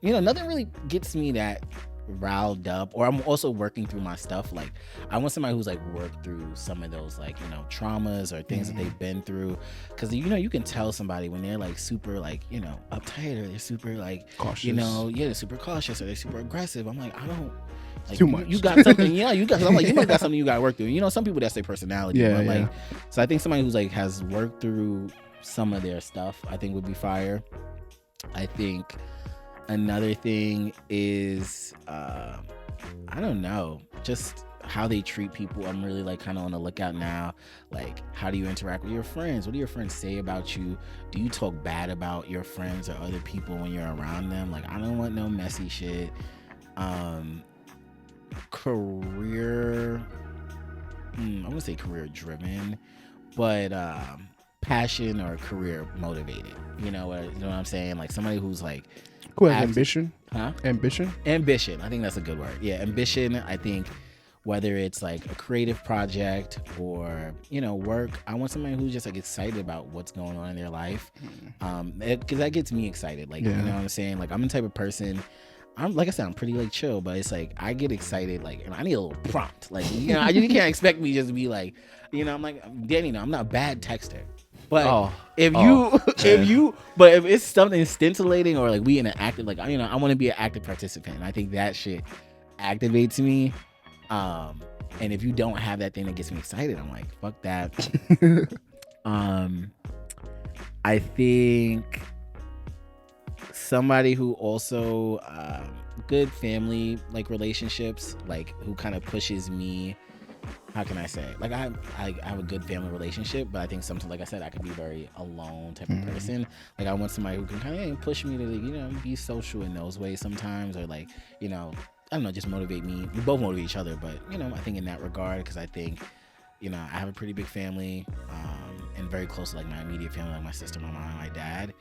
nothing really gets me that riled up. Or I'm also working through my stuff. Like, I want somebody who's like worked through some of those like, traumas or things that they've been through. Cause you can tell somebody when they're like super like, uptight, or they're super like cautious. They're super cautious, or they're super aggressive. I'm like, I don't like, too much. You got something, I'm like, you might got something you got to work through. Some people, that's their personality. But like, so I think somebody who's like has worked through some of their stuff, I think would be fire. I think another thing is, I don't know, just how they treat people. I'm really like kind of on the lookout now. Like, how do you interact with your friends? What do your friends say about you? Do you talk bad about your friends or other people when you're around them? Like, I don't want no messy shit. Career, I wouldn't say career driven, but passion or career motivated. You know what I'm saying? Like somebody who's like who has ambition. Ambition. I think that's a good word. Yeah, ambition. I think whether it's like a creative project or work, I want somebody who's just like excited about what's going on in their life, because that gets me excited. Like, you know what I'm saying? Like, I'm the type of person, I'm like I said, I'm pretty like chill, but it's like I get excited, like, and I need a little prompt. Like, you can't expect me just to be like, I'm like, Danny, I'm not a bad texter. But if it's something scintillating, or like we in an active, like, I want to be an active participant. And I think that shit activates me. And if you don't have that thing that gets me excited, I'm like, fuck that. I think somebody who also good family like relationships, like who kind of pushes me. How can I say? Like I have a good family relationship, but I think sometimes, like I said, I could be very alone type of person. Like I want somebody who can kind of push me to, you know, be social in those ways sometimes, or like, you know, I don't know, just motivate me. We both motivate each other, but you know, I think in that regard, because I think, you know, I have a pretty big family, and very close to like my immediate family, like my sister, my mom, and my dad.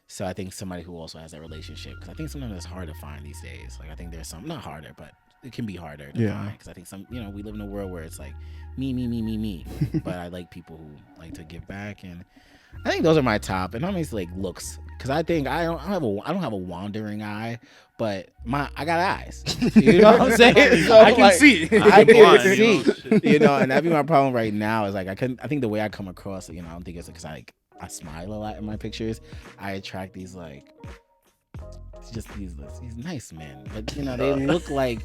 So I think somebody who also has that relationship, because I think sometimes it's hard to find these days. Like I think there's some, not harder, but it can be harder to find, because I think some, you know, we live in a world where it's like me. But I like people who like to give back, and I think those are my top. And obviously like looks, because I think I don't have a wandering eye, but I got eyes. You know what I'm saying? So I can see. I can blind, see. you know? And that'd be my problem right now. Is like I think the way I come across, you know, I don't think it's because I smile a lot in my pictures. I attract these like just these nice men, but you know they look like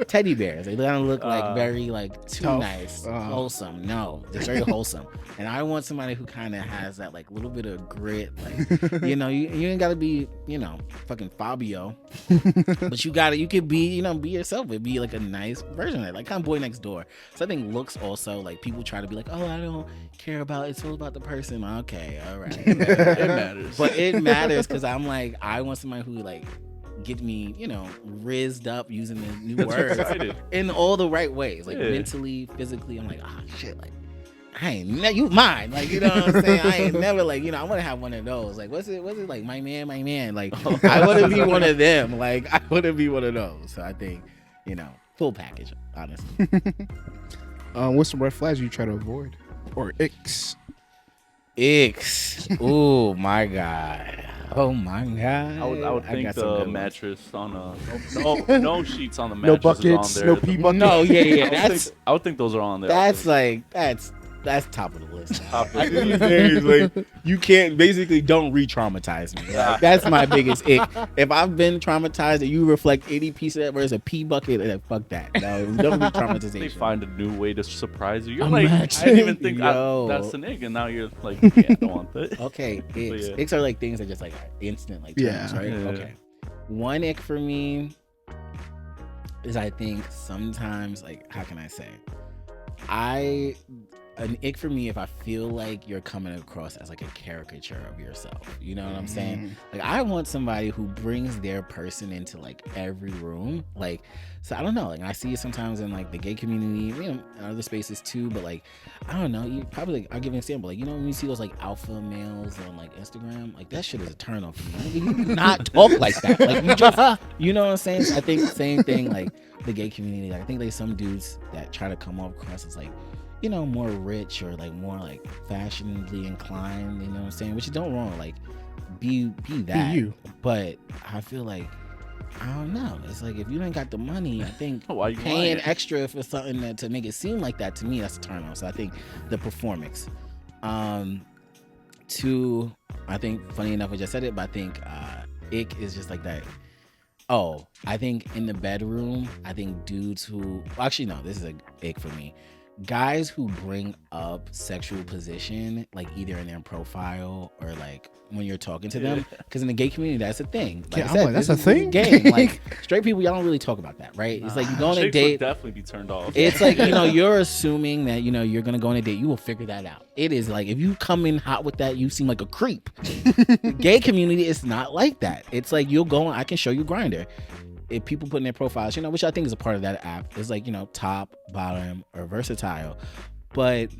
teddy bears. They don't look like very like too tough, nice, wholesome. No, they're very wholesome, and I want somebody who kind of has that like little bit of grit. Like, you know, you ain't gotta be, you know, fucking Fabio, but you could be, you know, be yourself. It'd be like a nice version of it, like kind of boy next door. So I think looks also, like people try to be like, oh, I don't care about, it's all about the person. Okay, all right, it matters, but it matters because I'm like, I want somebody who like get me, you know, rizzed up, using the new words in all the right ways, like mentally, physically. I'm like, oh shit, like I ain't you mine, like, you know what I'm saying? I ain't never like, you know, I want to have one of those. Like, what's it like, my man, like I want to be one of them. Like I want to be one of those. So I think, you know, full package, honestly. What's some red flags you try to avoid, or icks? Oh my god. I would think the mattress on no sheets on the No mattress buckets, is on no there. pee buckets. No, yeah. I would think those are on there. That's top of the list. Top of Like, the these days, like, you can't, basically don't re-traumatize me. Like, that's my biggest ick. If I've been traumatized and you reflect any piece of that where it's a pee bucket, then fuck that. No, don't re-traumatization. They find a new way to surprise you. You're Imagine. like, I didn't even think Yo. that's an ick, and now you're like, yeah, I don't want that. Okay, icks. Yeah. Icks are like things that just like are instant, like terms, right? Yeah. Okay. One ick for me is, I think sometimes, like, how can I say? An ick for me if I feel like you're coming across as like a caricature of yourself. You know what I'm saying? Like, I want somebody who brings their person into like every room. Like, so I don't know. Like, I see it sometimes in like the gay community, you know, in other spaces too. But like, I don't know. You probably, like, I'll give you an example. Like, you know, when you see those like alpha males on like Instagram, like that shit is a turn off for me. You do not talk like that. Like, you just, you know what I'm saying? I think same thing. Like the gay community. Like, I think there's some dudes that try to come across as like, you know, more rich or like more like fashionably inclined, you know what I'm saying? Which is don't wrong, like be that. Be you. But I feel like, I don't know. It's like, if you ain't got the money, I think Why you paying lying? extra for something that, to make it seem like that, to me, that's a turn on. So I think the performance. Two, I think, funny enough, I just said it, but I think ick is just like that. Oh, I think in the bedroom, I think dudes who, well, actually no, this is a ick for me. Guys who bring up sexual position, like either in their profile or like when you're talking to them, because in the gay community, that's a thing. Like Yeah, I I'm said, like, that's this a is thing? Game. Like straight people, y'all don't really talk about that, right? It's like you go on a Chicks date. would definitely be turned off. It's like, you know, you're assuming that, you know, you're gonna go on a date. You will figure that out. It is like, if you come in hot with that, you seem like a creep. Gay community is not like that. It's like, you'll go on, I can show you Grindr. If people put in their profiles, you know, which I think is a part of that app, is like, you know, top, bottom, or versatile. But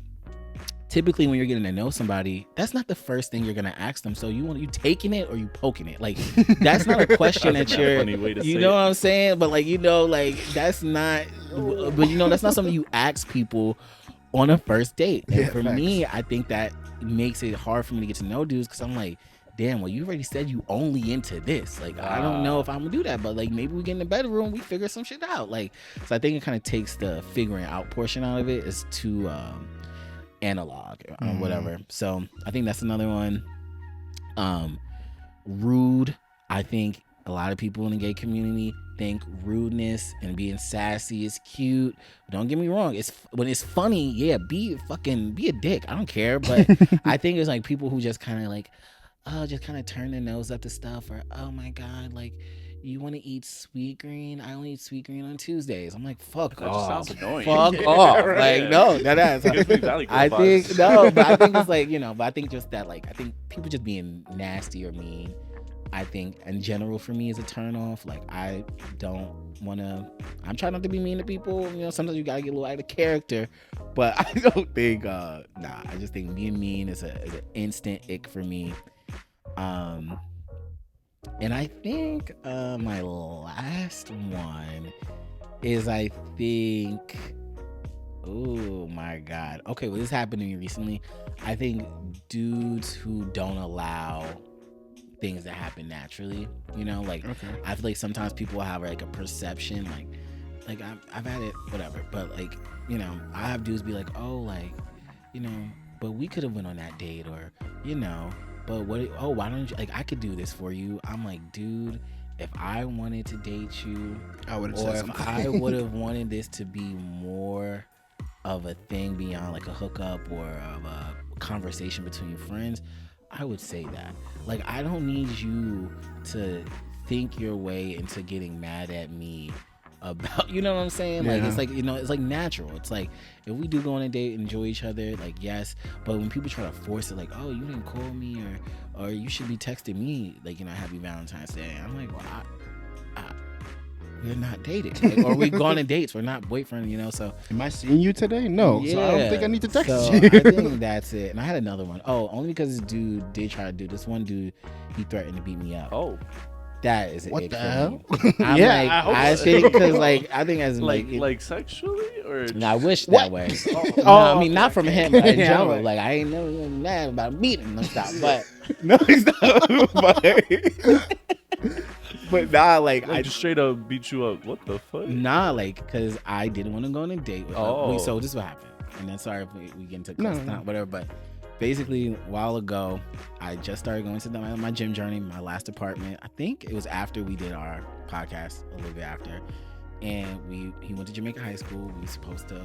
typically when you're getting to know somebody, that's not the first thing you're gonna ask them. So you taking it or you poking it? Like, that's not a question that you're, you know what I'm saying? But like, you know, like that's not, but you know, that's not something you ask people on a first date. And for me, I think that makes it hard for me to get to know dudes, because I'm like, damn, well, you already said you only into this. Like, I don't know if I'm gonna do that, but like, maybe we get in the bedroom, we figure some shit out. Like, so I think it kind of takes the figuring out portion out of it. Is too analog or whatever. So I think that's another one. Rude. I think A lot of people in the gay community think rudeness and being sassy is cute. Don't get me wrong. When it's funny, yeah, be a dick. I don't care. But I think it's like people who just kind of like, just kind of turn their nose up to stuff, or oh my god, like you want to eat sweet green? I only eat sweet green on Tuesdays. I'm like, fuck That off, just sounds annoying. fuck off. Right. Like no, that Gives me Valley Girl I think vibes. no, but I think it's like but I think just that like I think people just being nasty or mean. I think in general for me is a turn off. Like I don't want to. I'm trying not to be mean to people. Sometimes you gotta get a little out of character, but I don't think. I just think being mean is an instant ick for me. And I think my last one is I think. Oh my god. Okay, well this happened to me recently. I think dudes who don't allow things that happen naturally, like Okay. I feel like sometimes people have like a perception, like I've had it, whatever, but like I have dudes be like, oh, like but we could have went on that date, or but why don't you, like I could do this for you. I'm like, dude, if I wanted to date you, I would have or said if something. I would have wanted this to be more of a thing beyond like a hookup or of a conversation between friends, I would say that. Like, I don't need you to think your way into getting mad at me about, you know what I'm saying? Like, it's like, it's like natural. It's like, if we do go on a date, enjoy each other, like, yes. But when people try to force it, like, oh, you didn't call me, or you should be texting me, like, happy Valentine's Day. I'm like, well, we're not dating. Like, or we gone on dates. We're not boyfriend, so. Am I seeing you today? No. Yeah. So I don't think I need to text So you. I think that's it. And I had another one. Oh, only because this dude did try to do this. One dude, he threatened to beat me up. Oh, That is What it the for hell? me. I'm Yeah, like, I hope I so. think because like I think as like sexually or I wish What? that way. Oh, No, I mean okay, not from okay. him, but in Yeah, general. right. Like I ain't never been mad about beating him and stuff. But No, he's not. But nah, like I I just straight up beat you up? What the fuck? nah, like because I didn't want to go on a date with Oh. him. So this is what happened. And then sorry if we get into No, cuss, no. whatever. But basically, a while ago, I just started going to my gym journey, my last apartment. I think it was after we did our podcast, a little bit after. And he went to Jamaica High School. We were supposed to,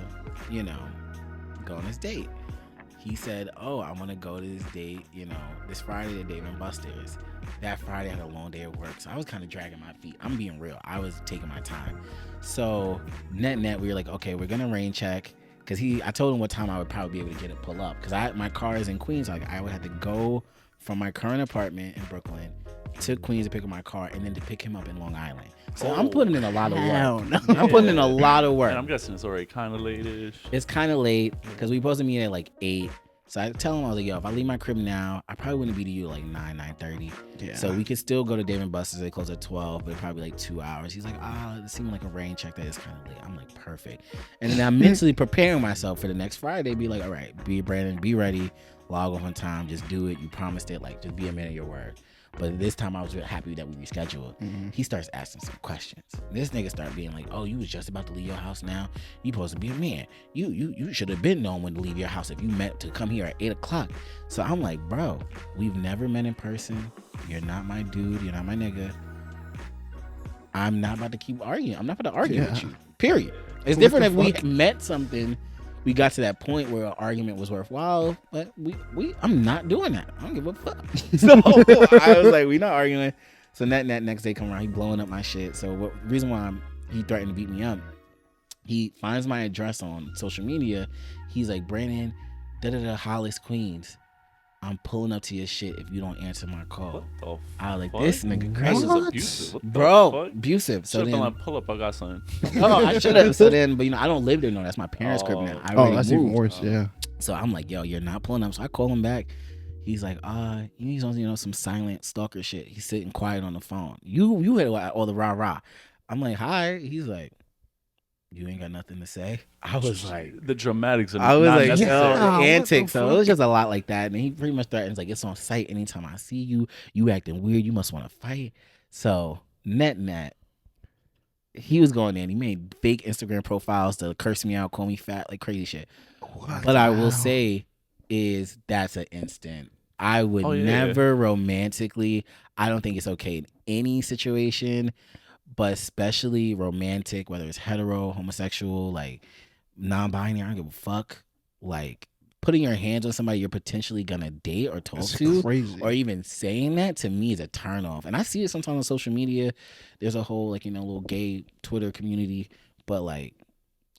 go on this date. He said, oh, I want to go to this date, this Friday to Dave and Buster's. That Friday I had a long day at work, so I was kind of dragging my feet. I'm being real. I was taking my time. So net, we were like, okay, we're gonna rain check. Cause I told him what time I would probably be able to get it pull up. Cause my car is in Queens, so I would have to go from my current apartment in Brooklyn to Queens to pick up my car, and then to pick him up in Long Island. So I'm putting in a lot of work. I'm putting in a lot of work. And I'm guessing it's already kind of late-ish. It's kind of late because we supposed to meet at like 8. So I tell him, I was like, yo, if I leave my crib now, I probably wouldn't be to you like 9:30. Yeah. So we could still go to Dave and Buster's. They close at 12, but probably like 2 hours. He's like, it seemed like a rain check that is kind of late. I'm like, perfect. And then I'm mentally preparing myself for the next Friday. Be like, all right, Brandon, be ready. Log off on time. Just do it. You promised it. Like, just be a man of your word. But this time I was really happy that we rescheduled. Mm-hmm. He starts asking some questions. This nigga started being like, oh, you was just about to leave your house now? You supposed to be a man. You should have been known when to leave your house if you meant to come here at 8 o'clock. So I'm like, bro, we've never met in person. You're not my dude. You're not my nigga. I'm not about to keep arguing. I'm not about to argue with you. Period. It's different if we met something. We got to that point where an argument was worthwhile, but I'm not doing that. I don't give a fuck. So I was like, we not arguing. So that next day come around, he blowing up my shit. So reason why he threatened to beat me up, he finds my address on social media. He's like, Brandon, Hollis, Queens. I'm pulling up to your shit if you don't answer my call. What the I was like, fuck? this nigga This crazy. is abusive. What the Bro, fuck? abusive. So Should've then, been like, pull up, I got something. oh, I should have. So then, but I don't live there no. That's my parents' crib now. I already that's moved. even worse. Yeah. So I'm like, yo, you're not pulling up. So I call him back. He's like, he's on, some silent stalker shit. He's sitting quiet on the phone. You had all the rah. I'm like, hi. He's like, you ain't got nothing to say. I was like, The dramatics. I was not like, necessary. yo, what the antics. So it fuck? was just a lot like that. And he pretty much threatens, like, it's on sight. Anytime I see you, you acting weird. You must want to fight. So net, he was going in. He made fake Instagram profiles to curse me out, call me fat, like crazy shit. What But I will the hell? say is that's an instant. I would Oh yeah. never romantically. I don't think it's okay in any situation, but especially romantic, whether it's hetero, homosexual, like non-binary, I don't give a fuck. Like putting your hands on somebody you're potentially gonna date or talk It's to, crazy. or even saying that to me is a turn off. And I see it sometimes on social media. There's a whole like little gay Twitter community, but like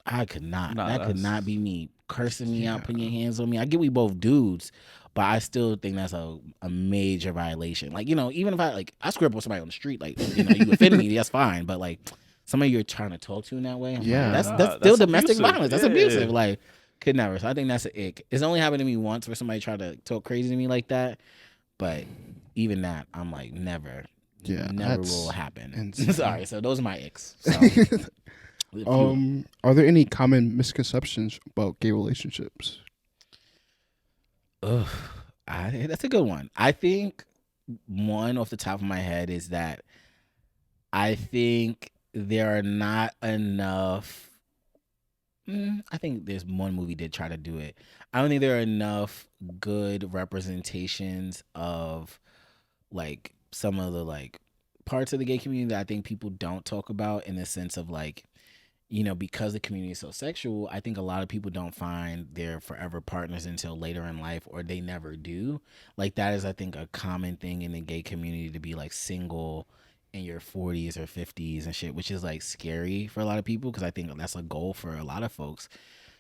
I could not. Nah, That could that's not be me cursing me out, Yeah. putting your hands on me. I get we both dudes, but I still think that's a major violation. Like, even if I screw up with somebody on the street, like, you offend me, that's fine. But like somebody you're trying to talk to in that way, I'm Yeah. like, nah, that's still that's domestic abusive. violence. That's Yeah. abusive. Like, could never. So I think that's an ick. It's only happened to me once where somebody tried to talk crazy to me like that. But even that, I'm like, never. Yeah, Never that's will happen. insane. Sorry. So those are my icks. So, a few of them. Are there any common misconceptions about gay relationships? Ugh, that's a good one. I think one off the top of my head is that I think there are not enough. I think there's one movie did try to do it. I don't think there are enough good representations of like some of the like parts of the gay community that I think people don't talk about in the sense of like because the community is so sexual, I think a lot of people don't find their forever partners until later in life, or they never do. Like that is, I think, a common thing in the gay community to be like single in your 40s or 50s and shit, which is like scary for a lot of people because I think that's a goal for a lot of folks.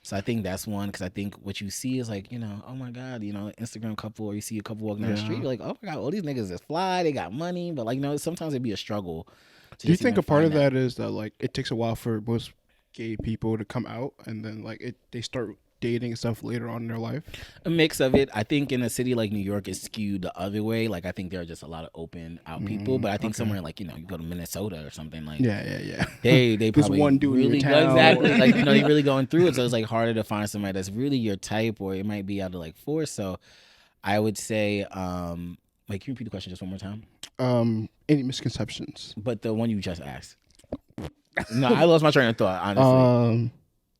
So I think that's one because I think what you see is like, oh my God, Instagram couple, or you see a couple walking down the street, Yeah. you're like, oh my God, all these niggas is fly, they got money, but like, sometimes it'd be a struggle to Do you just think even a part find of that is that like it takes a while for most gay people to come out, and then like they start dating and stuff later on in their life? A mix of it. I think in a city like New York, it's skewed the other way. Like I think there are just a lot of open out people, but I think Okay. somewhere like you go to Minnesota or something like Yeah. they There's probably one dude in your really town. exactly like they really going through it. So it's like harder to find somebody that's really your type, or it might be out of like force. So I would say, wait, can you repeat the question just one more time? Any misconceptions? But the one you just asked. No, I lost my train of thought honestly.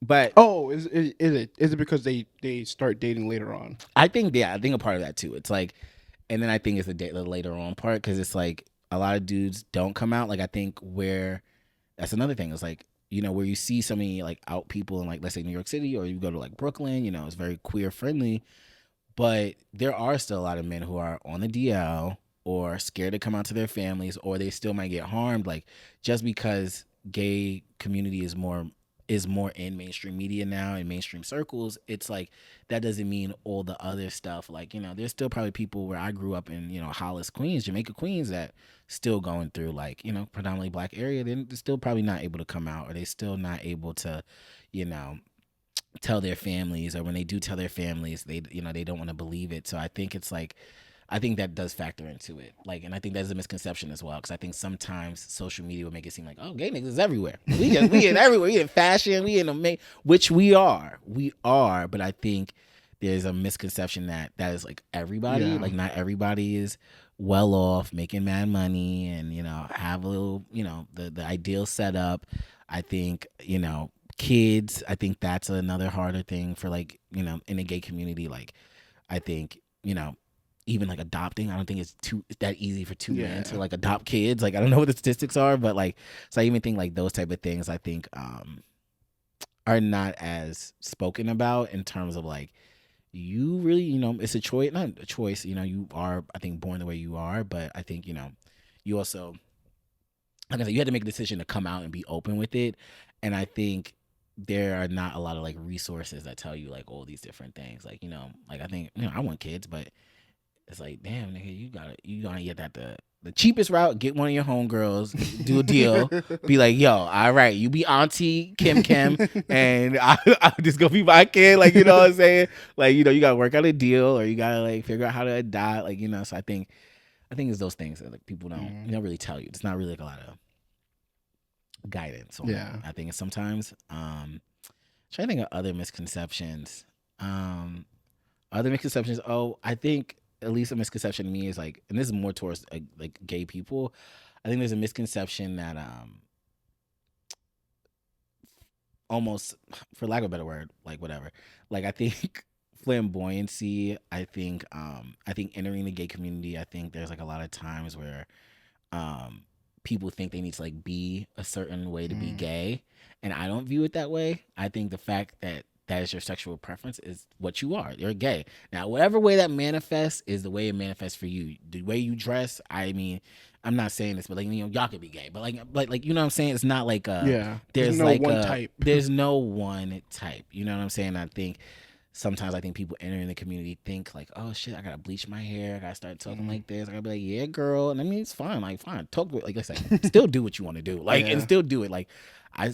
But Is it because they start dating later on? I think I think a part of that too. It's like, and then I think it's the later on part because it's like a lot of dudes don't come out. Like I think where that's another thing. It's like where you see so many like out people in like let's say New York City, or you go to like Brooklyn. It's very queer friendly, but there are still a lot of men who are on the DL or scared to come out to their families, or they still might get harmed. Like just because gay community is more in mainstream media now, in mainstream circles, it's like that doesn't mean all the other stuff. Like there's still probably people where I grew up in Hollis, Queens, Jamaica, Queens, that still going through like predominantly black area. They're still probably not able to come out, or they still not able to tell their families, or when they do tell their families, they they don't want to believe it. So I think it's like I think that does factor into it. Like, and I think that's a misconception as well, because I think sometimes social media will make it seem like, oh, gay niggas is everywhere. We in everywhere. We in fashion. We in the which we are. But I think there's a misconception that is like everybody. Yeah. Like not everybody is well off, making mad money, and have a little the ideal setup. I think kids. I think that's another harder thing for like in the gay community. Like I think even like adopting, I don't think it's that easy for two men to like adopt kids. Like I don't know what the statistics are, but like so I even think like those type of things I think are not as spoken about in terms of like you really it's a choice, not a choice. You are I think born the way you are, but I think you also like I said, you had to make a decision to come out and be open with it, and I think there are not a lot of like resources that tell you like all these different things. Like like I think I want kids, but it's like, damn, nigga, you gotta get that the cheapest route. Get one of your homegirls, do a deal, be like, yo, all right, you be Auntie Kim, and I'll just go be my kid. Like, you know what I'm saying? Like, you gotta work out a deal, or you gotta like figure out how to adopt. Like, so I think it's those things that like people don't really tell you. It's not really like a lot of guidance on it. I think it's sometimes trying to think of other misconceptions. I think at least a misconception to me is like, and this is more towards like gay people. I think there's a misconception that almost, for lack of a better word, like whatever. Like I think flamboyancy. I think entering the gay community, I think there's like a lot of times where um people think they need to like be a certain way to be gay, and I don't view it that way. I think the fact that that is your sexual preference is what you are. You're gay. Now, whatever way that manifests is the way it manifests for you. The way you dress, I mean, I'm not saying this, but like, you know, y'all could be gay, but like you know what I'm saying? It's not like there's no like one type. there's no one type. You know what I'm saying? I think sometimes I think people entering the community think like, oh shit, I gotta bleach my hair, I gotta start talking like this. I gotta be like, yeah, girl. And I mean, it's fine, like fine, talk with, like I said, still do what you want to do, like and still do it. Like I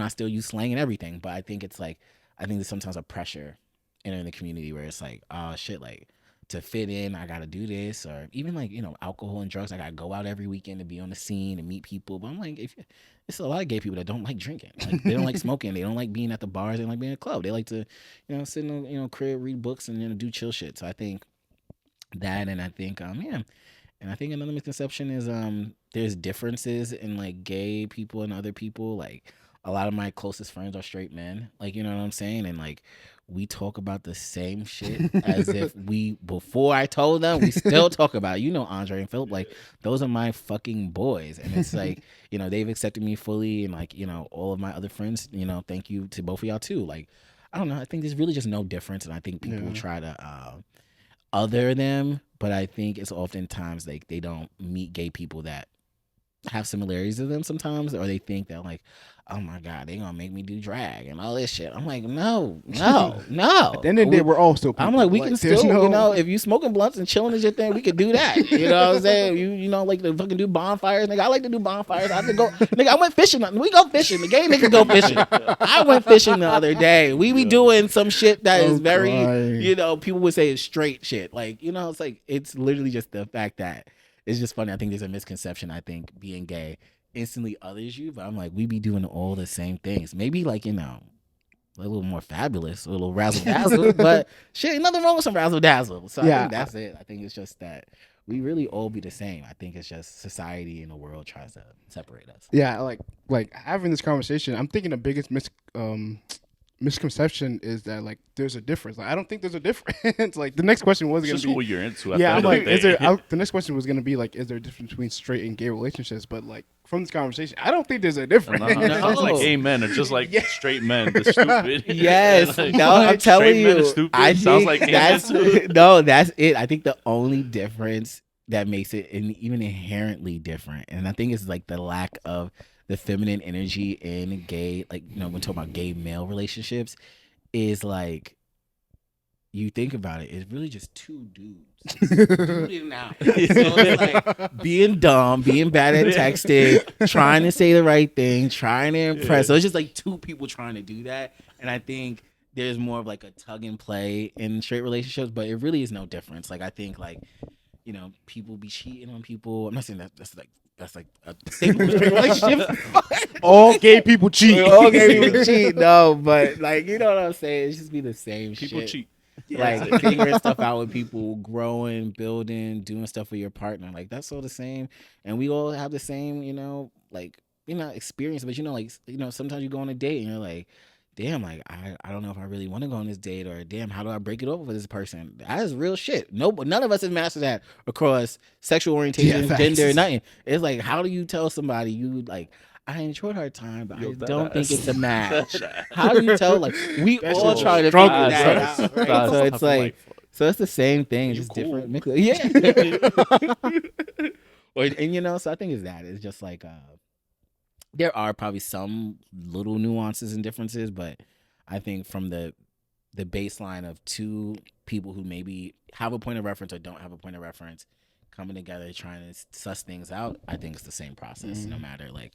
still use slang and everything, but I think it's like I think there's sometimes a pressure entering the community where it's like, oh shit, like to fit in, I gotta do this, or even like alcohol and drugs. I gotta go out every weekend to be on the scene and meet people. But I'm like, if it's a lot of gay people that don't like drinking, like they don't like smoking, they don't like being at the bars, they don't like being at the club. They like to, sit in the crib, read books, and do chill shit. So I think that, and I think yeah. And I think another misconception is there's differences in like gay people and other people. Like a lot of my closest friends are straight men. Like you know what I'm saying? And like we talk about the same shit as if before I told them, we still talk about it. Andre and Philip, like those are my fucking boys. And it's like, they've accepted me fully, and like, all of my other friends, thank you to both of y'all too. Like, I don't know. I think there's really just no difference. And I think people try to other them, but I think it's oftentimes like they don't meet gay people that have similarities to them sometimes, or they think that like, oh my god, they gonna make me do drag and all this shit. I'm like, no. At the end of the day, we're all still people. I'm like, we can still, if you smoking blunts and chilling is your thing, we could do that. You know what I'm saying? You like to fucking do bonfires, nigga. I like to do bonfires. I have to go, nigga. I went fishing. We go fishing. The gay niggas go fishing. I went fishing the other day. We be doing some shit that is very, people would say is straight shit. Like, it's like it's literally just the fact that. It's just funny. I think there's a misconception. I think being gay instantly others you, but I'm like, we be doing all the same things. Maybe like, a little more fabulous, a little razzle dazzle, but shit, ain't nothing wrong with some razzle dazzle. So I think that's it. I think it's just that we really all be the same. I think it's just society and the world tries to separate us. Yeah, like having this conversation, I'm thinking the biggest misconception is that like there's a difference. Like I don't think there's a difference. Like the next question was going to be what you're into. I'm like, the next question was going to be like, is there a difference between straight and gay relationships? But like from this conversation, I don't think there's a difference. It sounds like gay men are just like straight men, the stupid. Yes, like, no, I'm telling you, I sounds like that's no, that's it. I think the only difference that makes it even inherently different, and I think it's like the lack of the feminine energy in gay, like, when talking about gay male relationships, is like, you think about it, it's really just two dudes. Dude out. So it's like being dumb, being bad at texting, trying to say the right thing, trying to impress. So it's just like two people trying to do that. And I think there's more of like a tug and play in straight relationships, but it really is no difference. Like, I think like, people be cheating on people. I'm not saying that's like a statement of straight relationships. All gay people cheat. All gay people cheat. No, but like, you know what I'm saying? It's just be the same people shit. Cheat. Like figuring stuff out with people, growing, building, doing stuff with your partner. Like that's all the same. And we all have the same, experience. But sometimes you go on a date and you're like, damn, like I don't know if I really want to go on this date, or damn, how do I break it over with this person? That is real shit. None of us has mastered that across sexual orientation, gender, nothing. It's like, how do you tell somebody you like, I enjoyed our time, but I don't think it's a match. How do you tell? Like, we all try to figure that out. Right? So it's like, so it's the same thing, just cool. Different. Yeah. So I think it's that. It's just like, there are probably some little nuances and differences, but I think from the baseline of two people who maybe have a point of reference or don't have a point of reference coming together trying to suss things out, I think it's the same process no matter like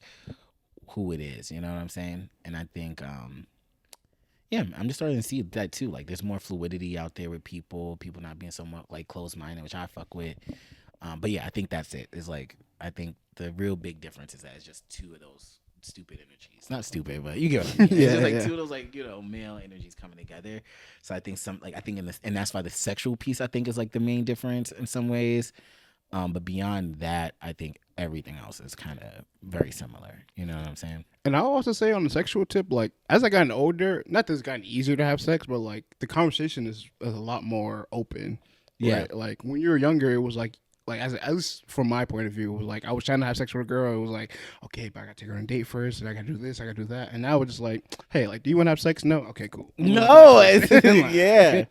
who it is, you know what I'm saying? And I think I'm just starting to see that too. Like there's more fluidity out there with people not being somewhat like closed-minded, which I fuck with. But yeah, I think that's it. It's like, I think the real big difference is that it's just two of those stupid energies. Not stupid, but you get what I mean. It's just like two of those like, male energies coming together. So I think and that's why the sexual piece I think is like the main difference in some ways. But beyond that, I think everything else is kind of very similar. You know what I'm saying? And I'll also say on the sexual tip, like as I gotten older, not that it's gotten easier to have sex, but like the conversation is a lot more open. Yeah. Right? Like when you were younger, it was like as at least from my point of view, it was like I was trying to have sex with a girl. It was like, okay, but I gotta take her on a date first, and I gotta do this, I gotta do that. And now it's just like, hey, like, do you want to have sex? No, okay, cool. No, yeah,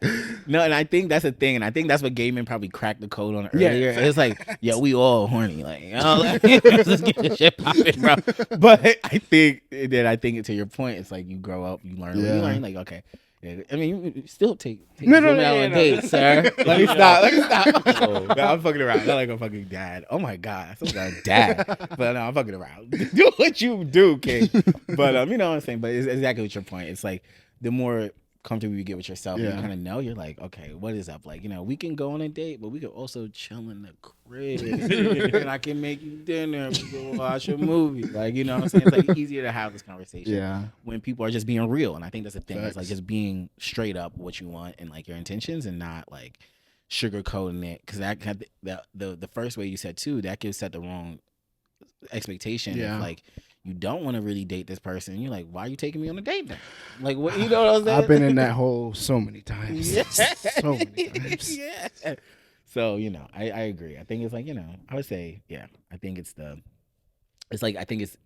no, and I think that's the thing, and I think that's what gay men probably cracked the code on earlier. Yeah. It's like, yeah, we all horny, like, you know, like, let's get this shit popping, bro. But I think to your point, it's like you grow up, you learn, Yeah. you learn, like, okay. Yeah, I mean, you still take No, women out on dates, sir. Let me stop. Oh. No, I'm fucking around. Not like a fucking dad. Oh my god, I feel like a dad. But no, I'm fucking around. Do what you do, King. But you know what I'm saying. But it's exactly what your point. It's like the more comfortable you get with yourself, you kind of know. You're like, okay, what is up? Like, you know, we can go on a date, but we can also chill in the crib, and I can make you dinner. We can watch a movie. Like, you know what I'm saying? It's like easier to have this conversation. Yeah. When people are just being real, and I think that's the thing. Facts. It's like just being straight up what you want and like your intentions, and not like sugarcoating it. Because the first way you said too, that could set the wrong expectation. Yeah. If, like, you don't want to really date this person, you're like, why are you taking me on a date then? Like, what, you know what I'm saying? I've been in that hole so many times. Yeah. So many times. Yeah. So, you know, I agree. I think it's like, you know, I would say, yeah, I think it's I think it's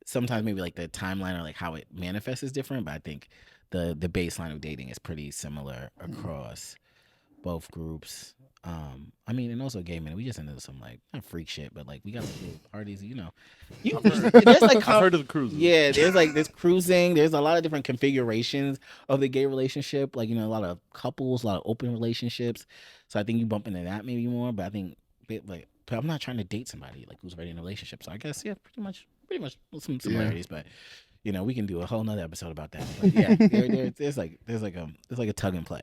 sometimes maybe like the timeline or like how it manifests is different, but I think the baseline of dating is pretty similar across both groups. I mean, and also gay men, we just into some like not freak shit, but like we got like little parties, you know. There's like I've heard of the cruises. Yeah, there's cruising. There's a lot of different configurations of the gay relationship. Like, you know, a lot of couples, a lot of open relationships. So I think you bump into that maybe more. But I think but I'm not trying to date somebody like who's already in a relationship. So I guess pretty much some similarities. But you know, we can do a whole nother episode about that. But yeah, there's like a tug and play.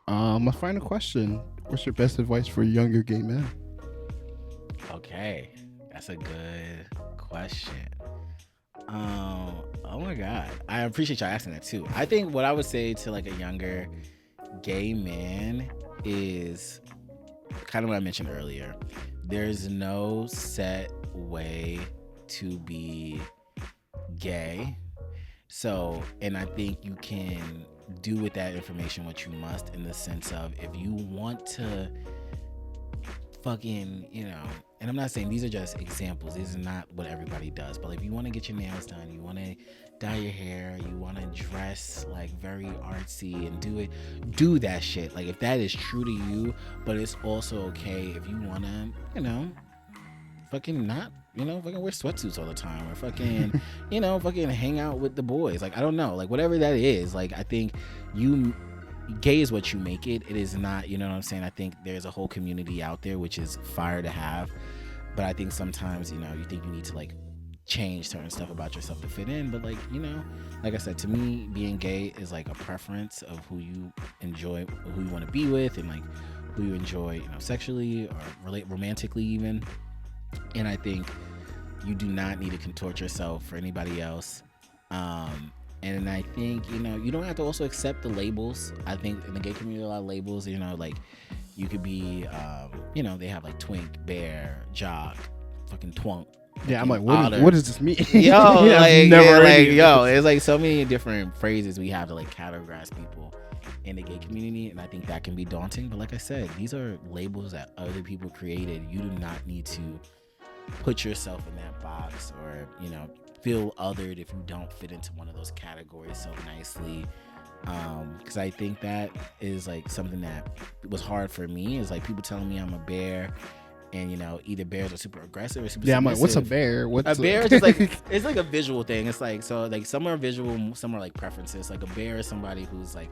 My final question: what's your best advice for younger gay men? Okay, that's a good question. Oh my god, I appreciate y'all asking that too. I think what I would say to like a younger gay man is kind of what I mentioned earlier. There's no set way to be gay. So, and I think you can do with that information what you must, in the sense of if you want to fucking, you know, and I'm not saying these are just examples, these are not what everybody does, but if you want to get your nails done, you want to dye your hair, you want to dress like very artsy and do that shit. Like, if that is true to you, but it's also okay if you want to, you know, fucking not, you know, fucking wear sweatsuits all the time, or fucking, you know, fucking hang out with the boys. Like, I don't know, like whatever that is. Like, I think gay is what you make it. It is not, you know what I'm saying? I think there's a whole community out there, which is fire to have. But I think sometimes, you know, you think you need to like change certain stuff about yourself to fit in. But like, you know, like I said, to me, being gay is like a preference of who you enjoy, who you want to be with, and like who you enjoy, you know, sexually or relate romantically even. And I think you do not need to contort yourself for anybody else. And I think, you know, you don't have to also accept the labels. I think in the gay community, a lot of labels, you know, like you could be, you know, they have like twink, bear, jock, fucking twunk. Yeah, I'm like, what does this mean? Yo, yeah, like, never it's like so many different phrases we have to like categorize people in the gay community, and I think that can be daunting. But like I said, these are labels that other people created. You do not need to put yourself in that box, or, you know, feel othered if you don't fit into one of those categories so nicely. Because I think that is like something that was hard for me, is like people telling me I'm a bear, and, you know, either bears are super aggressive or super I'm like, submissive. what's a bear? What's a bear? Is just like, it's like a visual thing. It's like, so like some are visual, some are like preferences. Like a bear is somebody who's like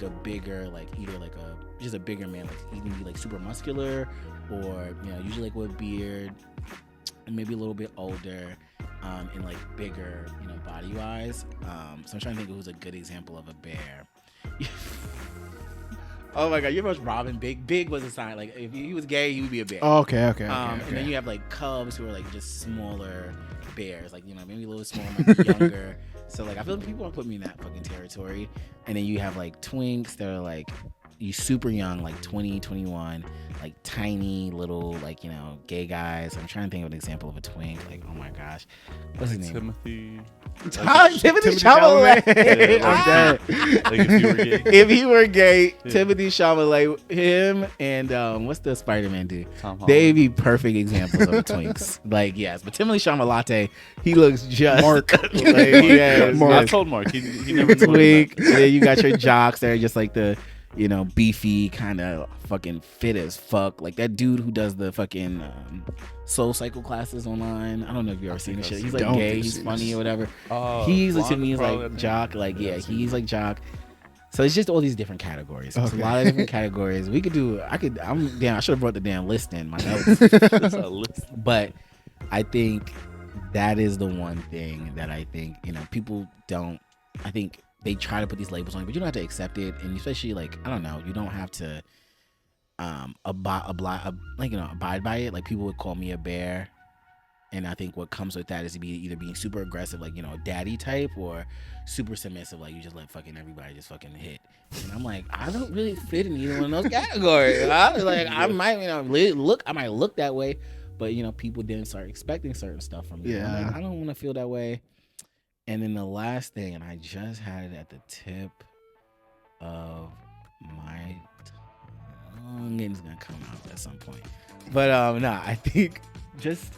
a bigger, like either like just a bigger man, like he can be like super muscular, or, you know, usually like with beard, and maybe a little bit older, and like bigger, you know, body wise. So I'm trying to think of who's a good example of a bear. Oh my god, you ever watch Robin? Big was a sign. Like, if he was gay, he would be a bear. Oh, okay. And then you have like cubs who are like just smaller bears, like, you know, maybe a little smaller, maybe younger. So like, I feel like people want to put me in that fucking territory. And then you have like twinks that are like you super young, like 20, 21, like tiny little, like, you know, gay guys. I'm trying to think of an example of a twink. Like, oh my gosh, what's his name? Timothy. Timothy Chalamet. Yeah, I'm dead. Like if you were gay. If he were gay, Yeah. Timothy Chalamet, him and what's the Spider-Man dude? Tom Holland. They'd be perfect examples of the twinks. Like, yes, but Timothy Chalamet, he looks just Mark. like, yes, Mark. I yes. told Mark. He never knew Twink. what And then you got your jocks that are just like the, you know, beefy kind of fucking fit as fuck. Like that dude who does the fucking Soul Cycle classes online. I don't know if you ever seen this shit. He's like Don't gay. think He's I've funny seen or whatever. Oh, He's to blonde me is probably, I like think. jock. Like Yeah, yeah, I've seen he's like jock. So it's just all these different categories. It's a Okay. lot of different categories. We could do. I should have brought the damn list in my notes. That's a list. But I think that is the one thing that I think, you know, people don't. I think they try to put these labels on you, but you don't have to accept it. And especially like, I don't know, you don't have to abide by it. Like people would call me a bear. And I think what comes with that is to be either being super aggressive, like, you know, daddy type, or super submissive, like you just let fucking everybody just fucking hit. And I'm like, I don't really fit in either one of those categories. Like, I might, you know, I might look that way, but you know, people then start expecting certain stuff from me. Yeah. I'm like, I don't want to feel that way. And then the last thing, and I just had it at the tip of my tongue, and it's gonna come out at some point. But no, I think just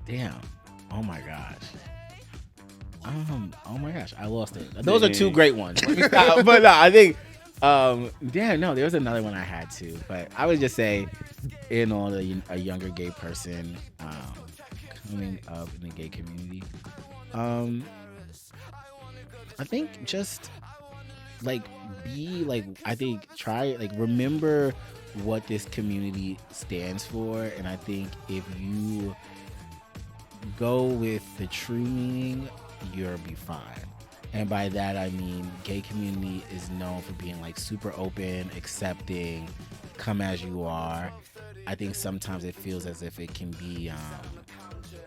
damn. Oh my gosh. Oh my gosh, I lost it. Those are two great ones. Let me stop. But no, I think yeah, no, there was another one I had too. But I would just say, in all, a younger gay person coming up in the gay community, I think just like be like, I think try like remember what this community stands for, and I think if you go with the true meaning, you'll be fine. And by that I mean gay community is known for being like super open, accepting, come as you are. I think sometimes it feels as if it can be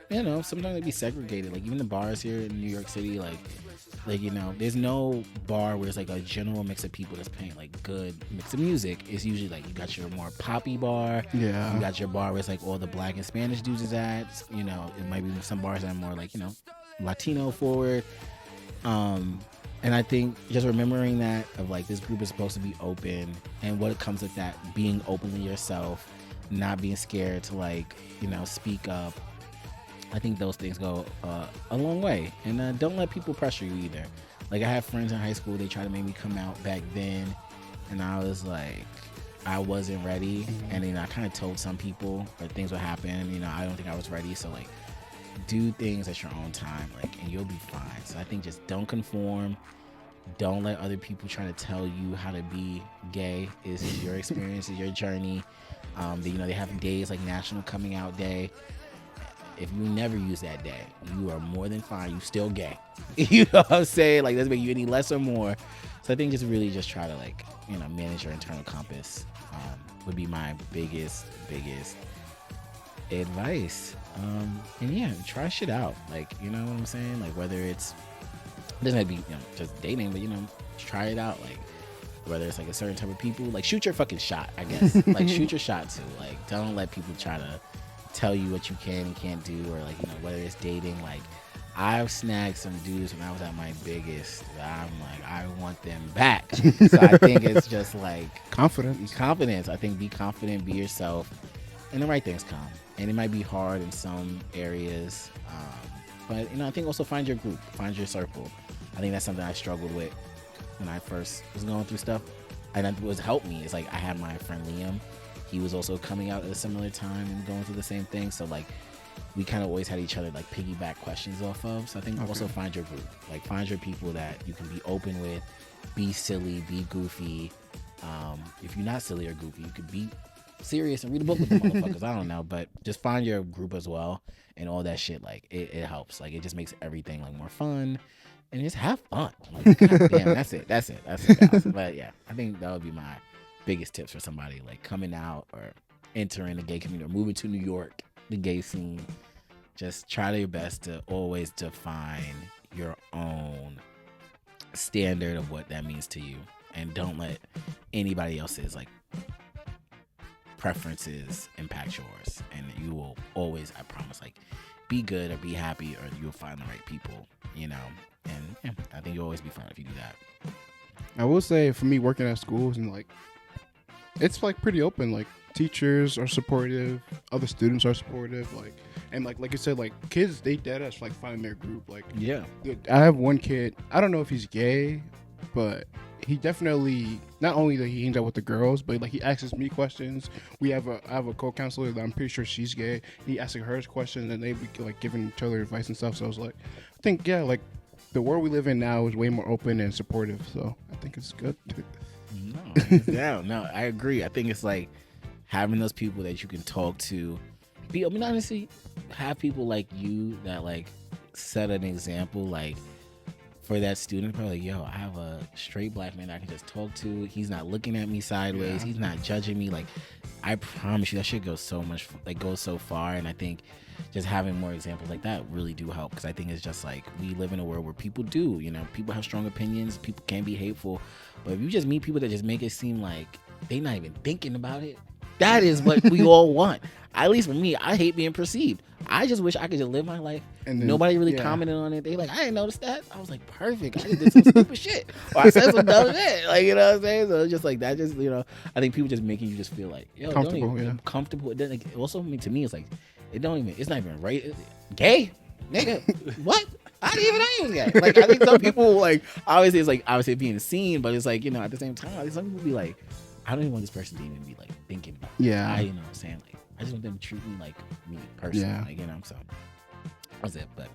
you know, sometimes it be segregated. Like even the bars here in New York City, like you know, there's no bar where it's like a general mix of people that's playing like good mix of music. It's usually like you got your more poppy bar. Yeah. You got your bar where it's like all the black and Spanish dudes is at. You know, it might be some bars that are more like, you know, Latino forward. And I think just remembering that of like this group is supposed to be open, and what comes with that, being openly yourself, not being scared to like, you know, speak up. I think those things go a long way. And don't let people pressure you either. Like I have friends in high school, they tried to make me come out back then, and I was like, I wasn't ready. Mm-hmm. And then I kind of told some people that things would happen. You know, I don't think I was ready. So like, do things at your own time, like, and you'll be fine. So I think just don't conform. Don't let other people try to tell you how to be gay. This is your experience, is your journey. You know, they have days like National Coming Out Day. If you never use that day, you are more than fine. You still gay. You know what I'm saying? Like, doesn't make you any less or more. So I think just really just try to like, you know, manage your internal compass would be my biggest advice. And yeah, try shit out. Like, you know what I'm saying? Like whether it doesn't have to be, you know, just dating, but you know, try it out. Like whether it's like a certain type of people, like shoot your fucking shot, I guess. Like shoot your shot too. Like don't let people try to tell you what you can and can't do, or like, you know, whether it's dating. Like I've snagged some dudes when I was at my biggest that I'm like, I want them back. So I think it's just like confidence. I think be confident, be yourself, and the right things come. And it might be hard in some areas, but you know, I think also find your group, find your circle. I think that's something I struggled with when I first was going through stuff, and that was helped me. It's like I had my friend Liam. He was also coming out at a similar time and going through the same thing. So like we kind of always had each other like piggyback questions off of. So I think also find your group, like find your people that you can be open with, be silly, be goofy. If you're not silly or goofy, you could be serious and read a book with the motherfuckers. I don't know, but just find your group as well, and all that shit. Like it helps. Like it just makes everything like more fun, and just have fun. Like, God damn, that's it, guys. But yeah, I think that would be my biggest tips for somebody like coming out or entering the gay community or moving to New York, the gay scene. Just try your best to always define your own standard of what that means to you, and don't let anybody else's like preferences impact yours. And you will always, I promise, like be good or be happy, or you'll find the right people, you know. And yeah, I think you'll always be fine if you do that. I will say, for me, working at schools, and like it's like pretty open. Like teachers are supportive, other students are supportive. Like, and like you said, like kids, they dead us like find their group. Like, Yeah. I have one kid. I don't know if he's gay, but he definitely, not only that he hangs out with the girls, but like he asks me questions. I have a co-counselor that I'm pretty sure she's gay. He asking her questions, and they be like giving each other advice and stuff. So I was like, I think, yeah, like the world we live in now is way more open and supportive. So I think it's good. No, I agree. I think it's like having those people that you can talk to. Honestly, have people like you that like set an example, like for that student. Probably, yo, I have a straight black man I can just talk to. He's not looking at me sideways. He's not judging me. Like, I promise you, that shit goes so far. And I think just having more examples like that really do help, because I think it's just like we live in a world where people have strong opinions. People can be hateful, but if you just meet people that just make it seem like they're not even thinking about it, that is what we all want. At least for me, I hate being perceived. I just wish I could just live my life. And then, nobody really commented on it. They like, I didn't notice that. I was like, perfect. I just did some stupid shit. Or I said some dumb shit. Like, you know what I'm saying? So it's just like that. Just, you know, I think people just making you just feel like, yo, comfortable. Comfortable. Then, like, also, to me, it's like, it's not even right. Gay, nigga. What? I didn't even know he was gay. Like, I think some people like obviously it's like obviously being seen, but it's like, you know, at the same time, like, some people be like, I don't even want this person to even be like thinking about it. Yeah. You know what I'm saying? Like, I just want them to treat me like me personally. Yeah. Like, you know, so that's it. But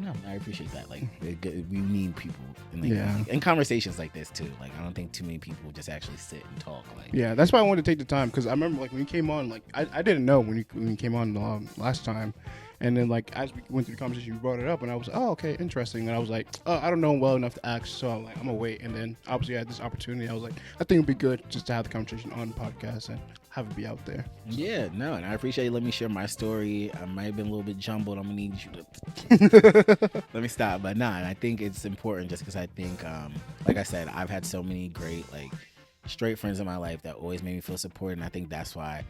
no, I appreciate that. Like, we need people in conversations like this too. Like, I don't think too many people just actually sit and talk. Like, yeah, that's why I wanted to take the time, because I remember like when you came on, like I didn't know when you came on last time. And then, like, as we went through the conversation, you brought it up, and I was, oh, okay, interesting. And I was like, oh, I don't know him well enough to ask, so I'm like, I'm gonna wait. And then, obviously, I had this opportunity. I was like, I think it'd be good just to have the conversation on the podcast and have it be out there. So. Yeah, no, and I appreciate you letting me share my story. I might have been a little bit jumbled. I'm gonna need you to let me stop. But nah, and I think it's important just because I think, like I said, I've had so many great, like, straight friends in my life that always made me feel supported, and I think that's why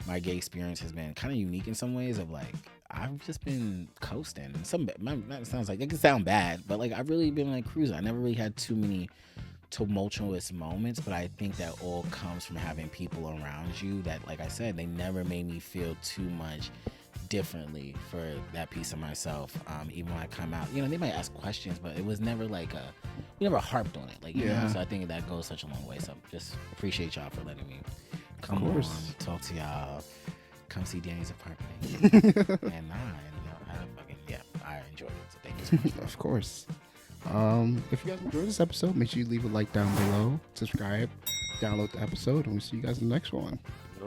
my gay experience has been kind of unique in some ways. Of like, I've just been coasting. That sounds like it can sound bad, but like I've really been like cruising. I never really had too many tumultuous moments, but I think that all comes from having people around you that, like I said, they never made me feel too much differently for that piece of myself. Even when I come out, you know, they might ask questions, but it was never like we never harped on it. Like, you know, so I think that goes such a long way. So just appreciate y'all for letting me come on, talk to y'all. Come see Danny's apartment. And I enjoyed it. So thank you so much. Of course. If you guys enjoyed this episode, make sure you leave a like down below, subscribe, download the episode, and we'll see you guys in the next one.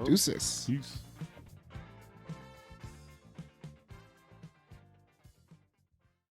Deuces. Peace.